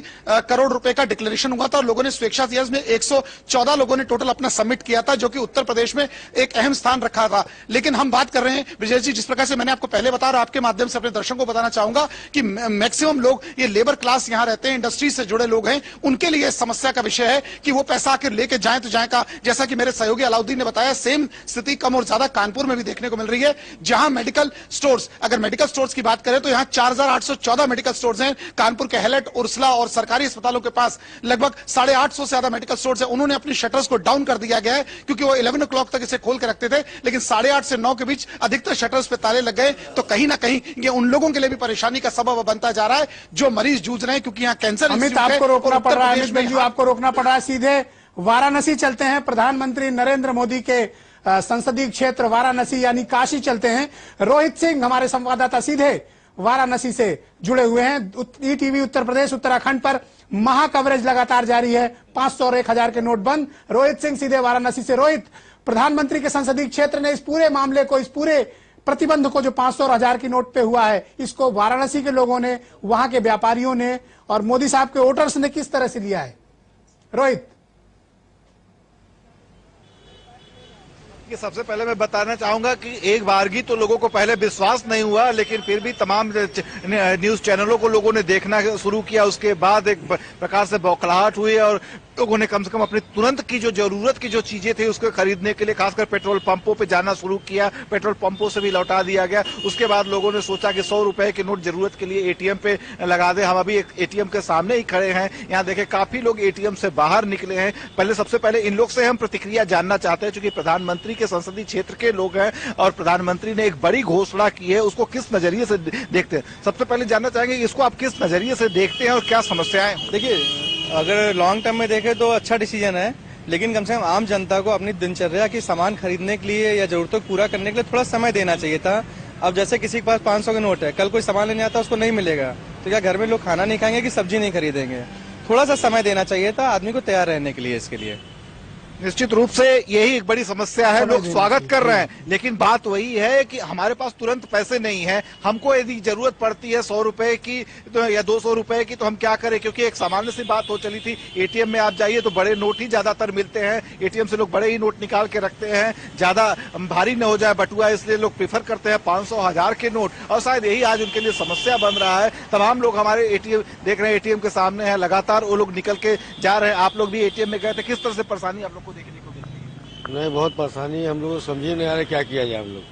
करोड़ रुपए का डिक्लेरेशन हुआ था और लोगों ने स्वेच्छा से, इसमें 114 लोगों ने टोटल अपना सबमिट किया था, जो कि उत्तर प्रदेश में एक अहम स्थान रखा था। लेकिन हम बात कर रहे हैं ब्रिजेश जी, जिस प्रकार से मैंने आपको पहले बताया और आपके माध्यम से अपने दर्शकों को बताना चाहूंगा कि मैक्सिमम लोग ये लेबर क्लास यहां रहते हैं, इंडस्ट्री से जुड़े लोग हैं, उनके लिए इस समस्या का विषय है कि वो पैसा आखिर लेके जाए तो जाए का। जैसा कि मेरे सहयोगी अलाउद्दीन ने बताया, सेम स्थिति कम और ज्यादा कानपुर में भी देखने को मिल रही है, जहां मेडिकल स्टोर्स, अगर मेडिकल स्टोर्स की बात करें तो यहां 4814 मेडिकल स्टोर्स हैं। कानपुर के हेलेट, उर्सला और सरकारी अस्पतालों के पास लगभग 850 से ज्यादा मेडिकल स्टोर्स हैं। उन्होंने अपनी शटर्स को डाउन कर दिया गया है, क्योंकि वो 11 o'clock तक इसे खोल के रखते थे, लेकिन 8:30 से 9 के बीच अधिकतर शटर्स पे ताले लग गए। तो कहीं ना कहीं ये उन लोगों के लिए भी परेशानी का सबब बनता जा रहा है जो मरीज जूझ रहे हैं, क्योंकि यहाँ कैंसर। अमित, आपको रोकना पड़ रहा है, अमित गंजू आपको रोकना पड़ रहा है। सीधे वाराणसी चलते हैं, प्रधानमंत्री नरेंद्र मोदी के संसदीय क्षेत्र वाराणसी यानी काशी चलते हैं। रोहित सिंह हमारे संवाददाता सीधे वाराणसी से जुड़े हुए हैं। ईटीवी उत्तर प्रदेश उत्तराखंड पर महा कवरेज लगातार जारी है। 500 और 1000 के नोट बंद। रोहित सिंह सीधे वाराणसी से। रोहित, प्रधानमंत्री के संसदीय क्षेत्र ने इस पूरे मामले को, इस पूरे प्रतिबंध को जो 500 और 1000 की नोट पे हुआ है, इसको वाराणसी के लोगों ने, वहां के व्यापारियों ने और मोदी साहब के वोटर्स ने किस तरह से लिया है? रोहित, सबसे पहले मैं बताना चाहूंगा कि एक बारगी तो लोगों को पहले विश्वास नहीं हुआ, लेकिन फिर भी तमाम न्यूज चैनलों को लोगों ने देखना शुरू किया। उसके बाद एक प्रकार से बौखलाहट हुई और लोगों ने कम से कम अपनी तुरंत की जो जरूरत की जो चीजें थी उसको खरीदने के लिए खासकर पेट्रोल पंपों पे जाना शुरू किया। पेट्रोल पंपों से भी लौटा दिया गया। उसके बाद लोगों ने सोचा कि 100 रुपए के नोट जरूरत के लिए एटीएम पे लगा दे। हम अभी एक एटीएम के सामने ही खड़े हैं। यहाँ देखें, काफी लोग एटीएम से बाहर निकले हैं। सबसे पहले इन लोग से हम प्रतिक्रिया जानना चाहते हैं, क्योंकि प्रधानमंत्री के संसदीय क्षेत्र के लोग हैं और प्रधानमंत्री ने एक बड़ी घोषणा की है, उसको किस नजरिए से देखते हैं? सबसे पहले जानना चाहेंगे इसको आप किस नजरिए से देखते हैं और क्या समस्याएं? देखिए, अगर लॉन्ग टर्म में देखें तो अच्छा डिसीजन है, लेकिन कम से कम आम जनता को अपनी दिनचर्या की सामान खरीदने के लिए या जरूरतों को पूरा करने के लिए थोड़ा समय देना चाहिए था। अब जैसे किसी के पास 500 के नोट है, कल कोई सामान लेने आता है उसको नहीं मिलेगा, तो क्या घर में लोग खाना नहीं खाएंगे कि सब्जी नहीं खरीदेंगे? थोड़ा सा समय देना चाहिए था आदमी को तैयार रहने के लिए। इसके लिए निश्चित रूप से यही एक बड़ी समस्या है। लोग स्वागत कर रहे हैं, लेकिन बात वही है कि हमारे पास तुरंत पैसे नहीं है। हमको यदि जरूरत पड़ती है 100 रुपए की तो या 200 रुपए की, तो हम क्या करें? क्योंकि एक सामान्य सी बात हो चली थी, एटीएम में आप जाइए तो बड़े नोट ही ज्यादातर मिलते हैं। एटीएम से लोग बड़े ही नोट निकाल के रखते हैं, ज्यादा भारी न हो जाए बटुआ, इसलिए लोग प्रीफर करते हैं 500, 1000 के नोट। और शायद यही आज उनके लिए समस्या बन रहा है। तमाम लोग हमारे एटीएम देख रहे हैं, एटीएम के सामने है, लगातार वो लोग निकल के जा रहे हैं। आप लोग भी एटीएम में गए थे, किस तरह से परेशानी आप लोग को देखने को मिली? नहीं, बहुत परेशानी, हम लोग समझ नहीं आ रहा क्या किया जाए। हम लोग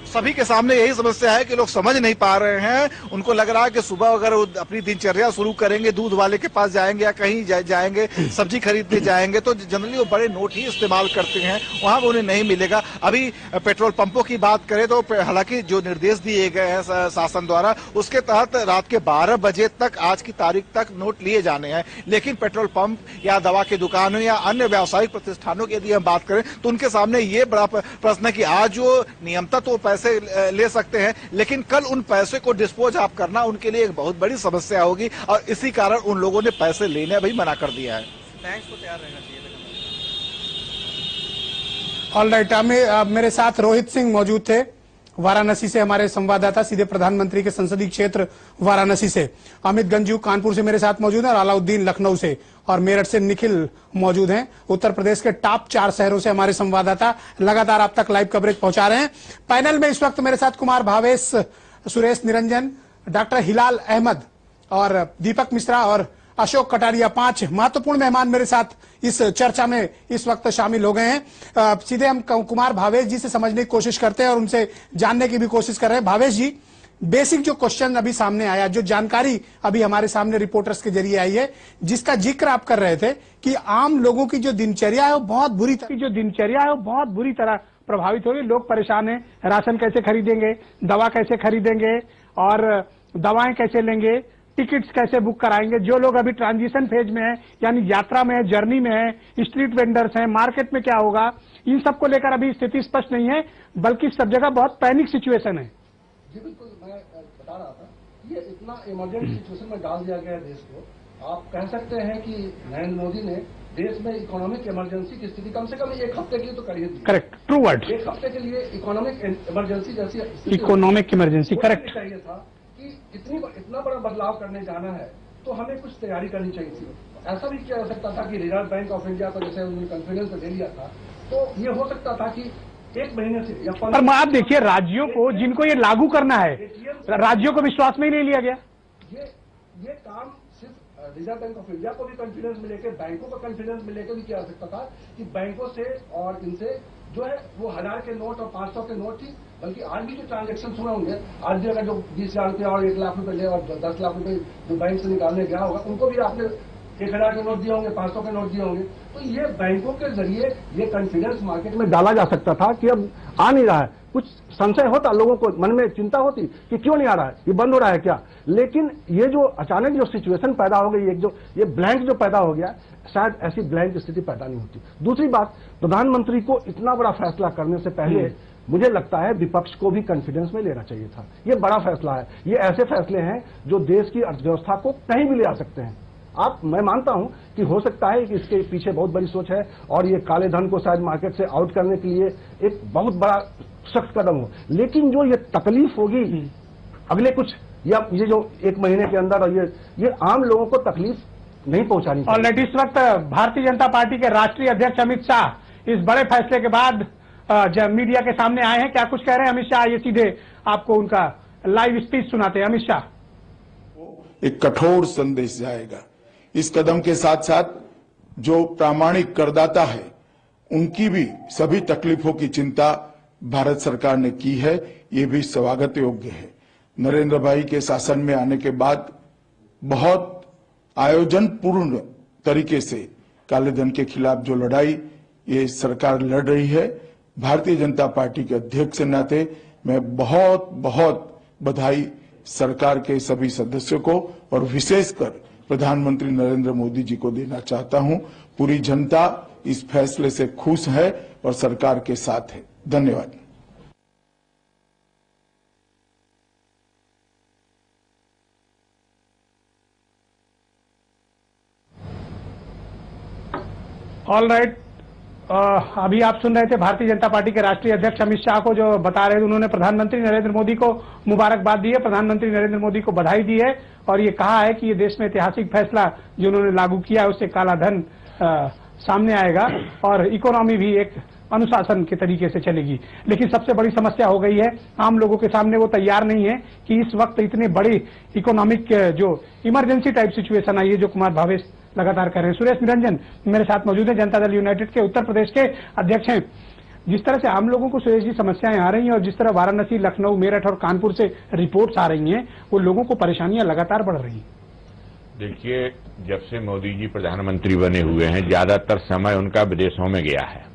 सभी के सामने यही समस्या है कि लोग समझ नहीं पा रहे हैं। उनको लग रहा है कि सुबह अगर वो अपनी दिनचर्या शुरू करेंगे, दूध वाले के पास जाएंगे या कहीं जाएंगे, सब्जी खरीदने जाएंगे, तो जनरली वो बड़े नोट ही इस्तेमाल करते हैं, वहां उन्हें नहीं मिलेगा। अभी पेट्रोल पंपों की बात करें तो हालांकि जो निर्देश दिए गए हैं शासन द्वारा, उसके तहत रात के 12 बजे तक, आज की तारीख तक नोट लिए जाने हैं। लेकिन पेट्रोल पंप या दवा की दुकानों या अन्य व्यावसायिक प्रतिष्ठानों की यदि हम बात करें तो उनके सामने ये बड़ा प्रश्न है कि आज जो नियमता तो पैसे ले सकते हैं, लेकिन कल उन पैसे को डिस्पोज आप करना उनके लिए एक बहुत बड़ी समस्या होगी, और इसी कारण उन लोगों ने पैसे लेने भी मना कर दिया है। बैंक्स को तैयार रहना चाहिए था। ऑल राइट, मेरे साथ रोहित सिंह मौजूद थे वाराणसी से, हमारे संवाददाता सीधे प्रधानमंत्री के संसदीय क्षेत्र वाराणसी से। अमित गंजू कानपुर से मेरे साथ मौजूद है, और अलाउद्दीन लखनऊ से, और मेरठ से निखिल मौजूद हैं। उत्तर प्रदेश के टॉप 4 शहरों से हमारे संवाददाता लगातार आप तक लाइव कवरेज पहुंचा रहे हैं। पैनल में इस वक्त मेरे साथ कुमार भावेश, सुरेश निरंजन, डॉक्टर हिलाल अहमद और दीपक मिश्रा और अशोक कटारिया, 5 महत्वपूर्ण मेहमान मेरे साथ इस चर्चा में इस वक्त शामिल हो गए हैं। सीधे हम कुमार भावेश जी से समझने की कोशिश करते हैं और उनसे जानने की भी कोशिश कर रहे हैं। भावेश जी, बेसिक जो क्वेश्चन अभी सामने आया, जो जानकारी अभी हमारे सामने रिपोर्टर्स के जरिए आई है, जिसका जिक्र आप कर रहे थे कि आम लोगों की जो दिनचर्या है वो बहुत बुरी तरह प्रभावित हो रही है। लोग परेशान हैं, राशन कैसे खरीदेंगे, दवा कैसे खरीदेंगे और दवाएं कैसे लेंगे, टिकट्स कैसे बुक कराएंगे। जो लोग अभी ट्रांजिशन फेज में है, यानी यात्रा में है, जर्नी में है, स्ट्रीट वेंडर्स हैं, मार्केट में क्या होगा, इन सबको लेकर अभी स्थिति स्पष्ट नहीं है, बल्कि सब जगह बहुत पैनिक सिचुएशन है। जी बिल्कुल, मैं बता रहा था, ये इतना इमरजेंट सिचुएशन में डाल दिया गया है देश को। आप कह सकते हैं कि नरेंद्र मोदी ने देश में इकोनॉमिक इमरजेंसी की स्थिति कम से कम 1 हफ्ते की तो कर ही दी। Correct, true word. 1 हफ्ते के लिए इकोनॉमिक इमरजेंसी जैसी इकोनॉमिक इमरजेंसी, करेक्ट। चाहिए था कि इतना बड़ा बदलाव करने जाना है तो हमें कुछ तैयारी करनी चाहिए थी। ऐसा भी किया जा सकता था कि रिजर्व बैंक ऑफ इंडिया को जैसे उन्होंने कॉन्फिडेंस दे लिया था, तो ये हो सकता था कि 1 महीने से या 15। पर आप देखिए, राज्यों को जिनको ये लागू करना है, राज्यों को विश्वास में ही नहीं लिया गया। ये काम सिर्फ रिजर्व बैंक ऑफ इंडिया को भी कॉन्फिडेंस मिले के, बैंकों को कॉन्फिडेंस मिले के भी किया जा सकता था कि बैंकों से और इनसे जो है वो 1000 के नोट और 500 के नोट ही, बल्कि आज भी जो ट्रांजेक्शन हुए होंगे, आज भी अगर जो 20,000 रुपया और 1 लाख रुपए ले और 10 लाख रुपए जो बैंक से निकालने गया होगा, उनको भी आपने 1000 के नोट दिए होंगे, 500 के नोट दिए होंगे। तो ये बैंकों के जरिए ये कॉन्फिडेंस मार्केट में डाला जा सकता था कि अब आ नहीं रहा है। कुछ संशय होता, लोगों को मन में चिंता होती कि क्यों नहीं आ रहा है, ये बंद हो रहा है क्या। लेकिन ये जो अचानक जो सिचुएशन पैदा हो गई, एक जो ये ब्लैंक जो पैदा हो गया, शायद ऐसी ब्लैंक स्थिति पैदा नहीं होती। दूसरी बात, प्रधानमंत्री को इतना बड़ा फैसला करने से पहले मुझे लगता है विपक्ष को भी कॉन्फिडेंस में लेना चाहिए था। ये बड़ा फैसला है, ये ऐसे फैसले हैं जो देश की अर्थव्यवस्था को कहीं भी ले आ सकते हैं। मैं मानता हूं कि हो सकता है कि इसके पीछे बहुत बड़ी सोच है और ये काले धन को शायद मार्केट से आउट करने के लिए एक बहुत बड़ा सख्त कदम हो, लेकिन जो ये तकलीफ होगी अगले कुछ या ये जो 1 महीने के अंदर, और ये आम लोगों को तकलीफ नहीं पहुंचानी चाहिए। ऑलरेडी इस वक्त भारतीय जनता पार्टी के राष्ट्रीय अध्यक्ष अमित शाह इस बड़े फैसले के बाद जब मीडिया के सामने आए हैं, क्या कुछ कह रहे हैं अमित शाह, ये सीधे आपको उनका लाइव स्पीच सुनाते हैं। अमित शाह, एक कठोर संदेश जाएगा। इस कदम के साथ साथ जो प्रामाणिक करदाता है उनकी भी सभी तकलीफों की चिंता भारत सरकार ने की है, ये भी स्वागत योग्य है। नरेंद्र भाई के शासन में आने के बाद बहुत आयोजन पूर्ण तरीके से काले धन के खिलाफ जो लड़ाई ये सरकार लड़ रही है, भारतीय जनता पार्टी के अध्यक्ष के नाते मैं बहुत बहुत बधाई सरकार के सभी सदस्यों को और विशेषकर प्रधानमंत्री नरेंद्र मोदी जी को देना चाहता हूं। पूरी जनता इस फैसले से खुश है और सरकार के साथ है। धन्यवाद। All right. अभी आप सुन रहे थे भारतीय जनता पार्टी के राष्ट्रीय अध्यक्ष अमित शाह को जो बता रहे थे, उन्होंने प्रधानमंत्री नरेंद्र मोदी को मुबारकबाद दी है, प्रधानमंत्री नरेंद्र मोदी को बधाई दी है और ये कहा है कि ये देश में ऐतिहासिक फैसला जो उन्होंने लागू किया है उससे काला धन सामने आएगा और इकोनॉमी भी एक अनुशासन के तरीके से चलेगी। लेकिन सबसे बड़ी समस्या हो गई है, आम लोगों के सामने वो तैयार नहीं है कि इस वक्त इतने बड़ी इकोनॉमिक जो इमरजेंसी टाइप सिचुएशन आई है जो कुमार भावेश लगातार कर रहे हैं। सुरेश निरंजन मेरे साथ मौजूद है, जनता दल यूनाइटेड के उत्तर प्रदेश के अध्यक्ष हैं। जिस तरह से आम लोगों को सुरेश जी समस्याएं आ रही हैं और जिस तरह वाराणसी, लखनऊ, मेरठ और कानपुर से रिपोर्ट्स आ रही हैं, वो लोगों को परेशानियां लगातार बढ़ रही हैं। देखिए, जब से मोदी जी प्रधानमंत्री बने हुए हैं, ज्यादातर समय उनका विदेशों में गया है।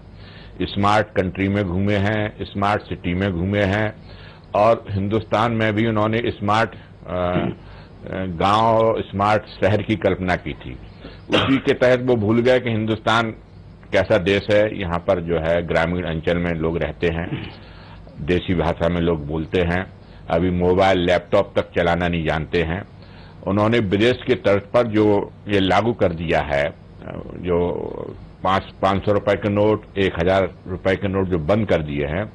स्मार्ट कंट्री में घूमे हैं, स्मार्ट सिटी में घूमे हैं और हिंदुस्तान में भी उन्होंने स्मार्ट गांव, स्मार्ट शहर की कल्पना की थी। उसी के तहत वो भूल गए कि हिंदुस्तान कैसा देश है। यहाँ पर जो है ग्रामीण अंचल में लोग रहते हैं, देसी भाषा में लोग बोलते हैं, अभी मोबाइल, लैपटॉप तक चलाना नहीं जानते हैं। उन्होंने विदेश के तर्ज पर जो ये लागू कर दिया है, जो 500 रुपए के नोट, 1000 रुपए के नोट जो बंद कर दिए हैं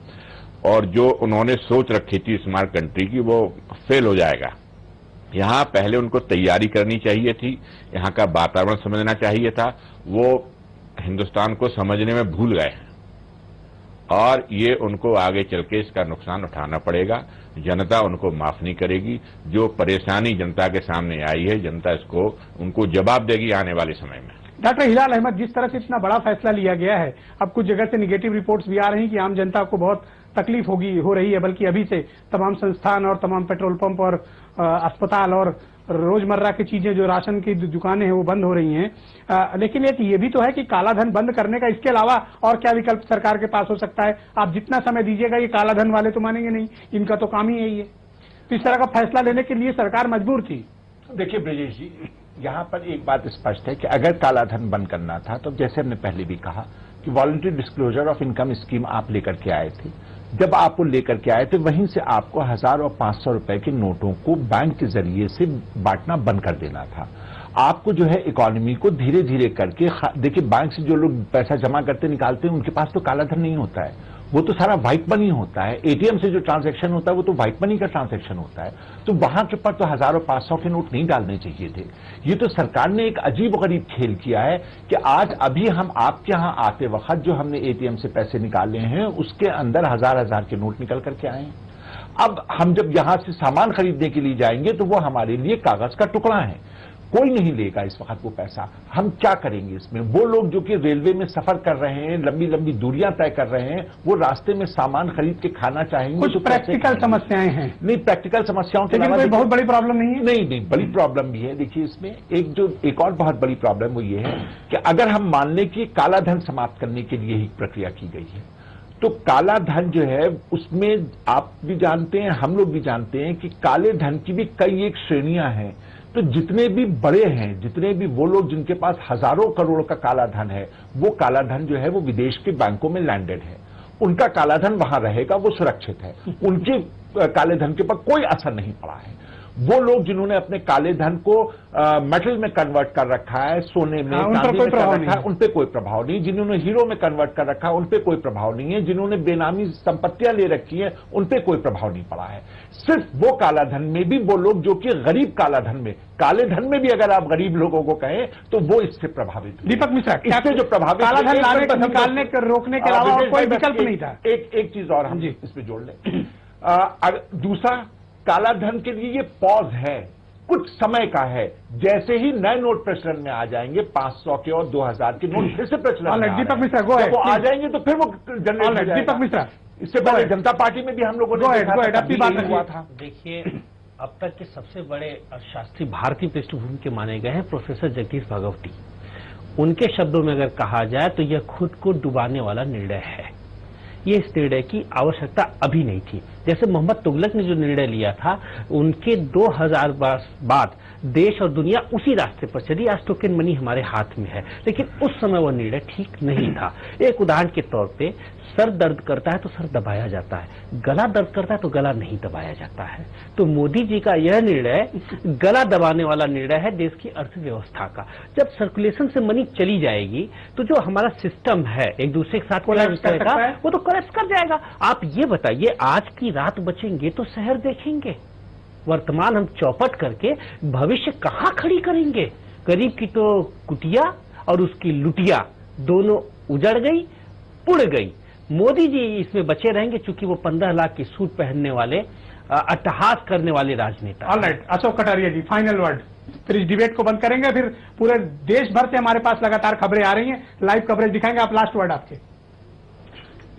और जो उन्होंने सोच रखी थी स्मार्ट कंट्री की, वो फेल हो जाएगा। यहाँ पहले उनको तैयारी करनी चाहिए थी, यहाँ का वातावरण समझना चाहिए था। वो हिंदुस्तान को समझने में भूल गए हैं और ये उनको आगे चल के इसका नुकसान उठाना पड़ेगा। जनता उनको माफ नहीं करेगी। जो परेशानी जनता के सामने आई है, जनता इसको उनको जवाब देगी आने वाले समय में। डॉक्टर हिलाल अहमद, जिस तरह से इतना बड़ा फैसला लिया गया है, अब कुछ जगह से निगेटिव रिपोर्ट्स भी आ रही हैं कि आम जनता को बहुत तकलीफ हो रही है, बल्कि अभी से तमाम संस्थान और तमाम पेट्रोल पंप और अस्पताल और रोजमर्रा की चीजें, जो राशन की दुकानें हैं, वो बंद हो रही हैं। लेकिन एक ये भी तो है कि काला धन बंद करने का इसके अलावा और क्या विकल्प सरकार के पास हो सकता है? आप जितना समय दीजिएगा, ये काला धन वाले तो मानेंगे नहीं, इनका तो काम ही यही है। तो इस तरह का फैसला लेने के लिए सरकार मजबूर थी। देखिए ब्रजेश जी, यहाँ पर एक बात स्पष्ट है कि अगर काला धन बंद करना था तो जैसे हमने पहले भी कहा कि voluntary disclosure of income scheme आप लेकर के आए थे। जब आप वो लेकर के आए थे, वहीं से आपको 1000 और 500 रुपए के नोटों को बैंक के जरिए से बांटना बंद कर देना था। आपको जो है इकोनॉमी को धीरे धीरे करके, देखिए बैंक से जो लोग पैसा जमा करते निकालते हैं उनके पास तो काला धन नहीं होता है, वो तो सारा व्हाइट मनी होता है। एटीएम से जो ट्रांजैक्शन होता है वो तो व्हाइट मनी का ट्रांजैक्शन होता है। तो वहां के पर तो 1000 और 500 के नोट नहीं डालने चाहिए थे। ये तो सरकार ने एक अजीब गरीब खेल किया है कि आज अभी हम आपके यहां आते वक्त जो हमने एटीएम से पैसे निकाले हैं उसके अंदर 1000 के नोट निकल करके आए हैं। अब हम जब यहां से सामान खरीदने के लिए जाएंगे तो वो हमारे लिए कागज का टुकड़ा है, कोई नहीं लेगा इस वक्त वो पैसा। हम क्या करेंगे इसमें? वो लोग जो कि रेलवे में सफर कर रहे हैं, लंबी लंबी दूरियां तय कर रहे हैं, वो रास्ते में सामान खरीद के खाना चाहेंगे। कुछ प्रैक्टिकल समस्याएं हैं। नहीं, प्रैक्टिकल समस्याओं के अलावा कोई बहुत बड़ी प्रॉब्लम नहीं है। नहीं, बड़ी प्रॉब्लम भी है। देखिए इसमें एक और बहुत बड़ी प्रॉब्लम वो ये है कि अगर हम मान लें कि काला धन समाप्त करने के लिए ही प्रक्रिया की गई है, तो काला धन जो है उसमें आप भी जानते हैं, हम लोग भी जानते हैं कि काले धन की भी कई एक श्रेणियां हैं। तो जितने भी बड़े हैं, जितने भी वो लोग जिनके पास हजारों करोड़ का काला धन है, वो काला धन जो है वो विदेश के बैंकों में लैंडेड है, उनका काला धन वहां रहेगा, वो सुरक्षित है, उनके काले धन के ऊपर कोई असर नहीं पड़ा है। वो लोग जिन्होंने अपने काले धन को मेटल में कन्वर्ट कर रखा है, सोने में, चांदी में कर रखा है, उन पे कोई प्रभाव नहीं। जिन्होंने हीरो में कन्वर्ट कर रखा है उन पे कोई प्रभाव नहीं है। जिन्होंने बेनामी संपत्तियां ले रखी है उन पे कोई प्रभाव नहीं पड़ा है। सिर्फ वो काला धन में भी वो लोग जो कि गरीब काला धन में, काले धन में भी अगर आप गरीब लोगों को कहें तो वो इससे प्रभावित। दीपक मिश्रा, इससे जो प्रभावित काला धन लाने, निकालने, रोकने के अलावा कोई विकल्प नहीं था। एक चीज और हम इसमें जोड़ लें। दूसरा, काला धन के लिए ये पॉज है, कुछ समय का है। जैसे ही नए नोट प्रचलन में आ जाएंगे, 500 के और 2000 के नोट फिर से प्रचलन में दीपक मिश्रा वो आ जाएंगे तो फिर वो जनरेट। दीपक मिश्रा, इससे पहले जनता पार्टी में भी हम लोगों ने अपनी बात हुआ था। देखिए, अब तक के सबसे बड़े अर्थशास्त्री भारतीय पृष्ठभूमि के माने गए हैं प्रोफेसर जगदीश भगवती। उनके शब्दों में अगर कहा जाए तो यह खुद को डुबाने वाला निर्णय है। ये इस निर्णय की आवश्यकता अभी नहीं थी। जैसे मोहम्मद तुगलक ने जो निर्णय लिया था, उनके 2000 बाद देश और दुनिया उसी रास्ते पर चली। आज टोकन मनी हमारे हाथ में है, लेकिन उस समय वह निर्णय ठीक नहीं था। एक उदाहरण के तौर पे, सर दर्द करता है तो सर दबाया जाता है, गला दर्द करता है तो गला नहीं दबाया जाता है। तो मोदी जी का यह निर्णय गला दबाने वाला निर्णय है देश की अर्थव्यवस्था का। जब सर्कुलेशन से मनी चली जाएगी तो जो हमारा सिस्टम है एक दूसरे के साथ कोलैप्स करेगा, वो तो कोलैप्स कर जाएगा। आप ये बताइए, आज की रात बचेंगे तो शहर देखेंगे, वर्तमान हम चौपट करके भविष्य कहां खड़ी करेंगे? गरीब की तो कुटिया और उसकी लुटिया दोनों उजड़ गई, उड़ गई। मोदी जी इसमें बचे रहेंगे क्योंकि वो 15 लाख की सूट पहनने वाले, अट्टहास करने वाले राजनेता। ऑलराइट, अशोक कटारिया जी, फाइनल वर्ड। फिर इस डिबेट को बंद करेंगे, फिर पूरे देश भर से हमारे पास लगातार खबरें आ रही हैं, लाइव कवरेज दिखाएंगे। आप लास्ट वर्ड आपके।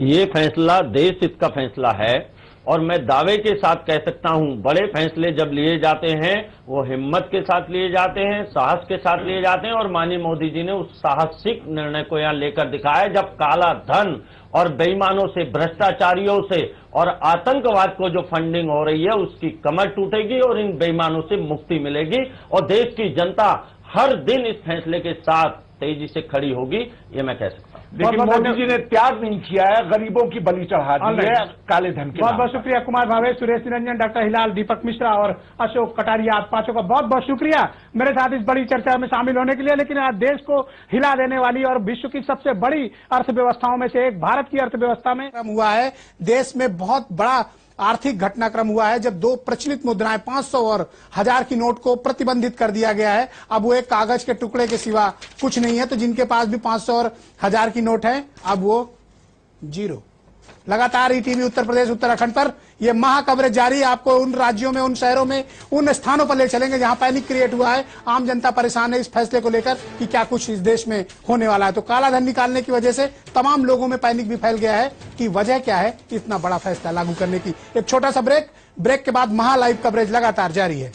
ये फैसला देश हित का फैसला है और मैं दावे के साथ कह सकता हूं, बड़े फैसले जब लिए जाते हैं वो हिम्मत के साथ लिए जाते हैं, साहस के साथ लिए जाते हैं, और माननीय मोदी जी ने उस साहसिक निर्णय को यहां लेकर दिखाया जब काला धन और बेईमानों से, भ्रष्टाचारियों से और आतंकवाद को जो फंडिंग हो रही है उसकी कमर टूटेगी और इन बेईमानों से मुक्ति मिलेगी और देश की जनता हर दिन इस फैसले के साथ तेजी से खड़ी होगी, ये मैं कह सकता हूं। लेकिन मोदी जी ने त्याग नहीं किया है, गरीबों की बलि चढ़ा दी है काले धन के। बहुत बहुत शुक्रिया कुमार भावे, सुरेश निरंजन, डॉक्टर हिलाल, दीपक मिश्रा और अशोक कटारिया, आप पांचों का बहुत बहुत शुक्रिया मेरे साथ इस बड़ी चर्चा में शामिल होने के लिए। लेकिन आज देश को हिला देने वाली और विश्व की सबसे बड़ी अर्थव्यवस्थाओं में से एक भारत की अर्थव्यवस्था में हुआ है, देश में बहुत बड़ा आर्थिक घटनाक्रम हुआ है जब दो प्रचलित मुद्राएं 500 और 1000 की नोट को प्रतिबंधित कर दिया गया है। अब वो एक कागज के टुकड़े के सिवा कुछ नहीं है। तो जिनके पास भी 500 और 1000 की नोट है, अब वो जीरो। लगातार ईटीवी उत्तर प्रदेश उत्तराखंड पर यह महा कवरेज जारी है। आपको उन राज्यों में, उन शहरों में, उन स्थानों पर ले चलेंगे जहां पैनिक क्रिएट हुआ है, आम जनता परेशान है इस फैसले को लेकर कि क्या कुछ इस देश में होने वाला है। तो काला धन निकालने की वजह से तमाम लोगों में पैनिक भी फैल गया है कि वजह क्या है इतना बड़ा फैसला लागू करने की। एक छोटा सा ब्रेक के बाद महा लाइव कवरेज लगातार जारी है।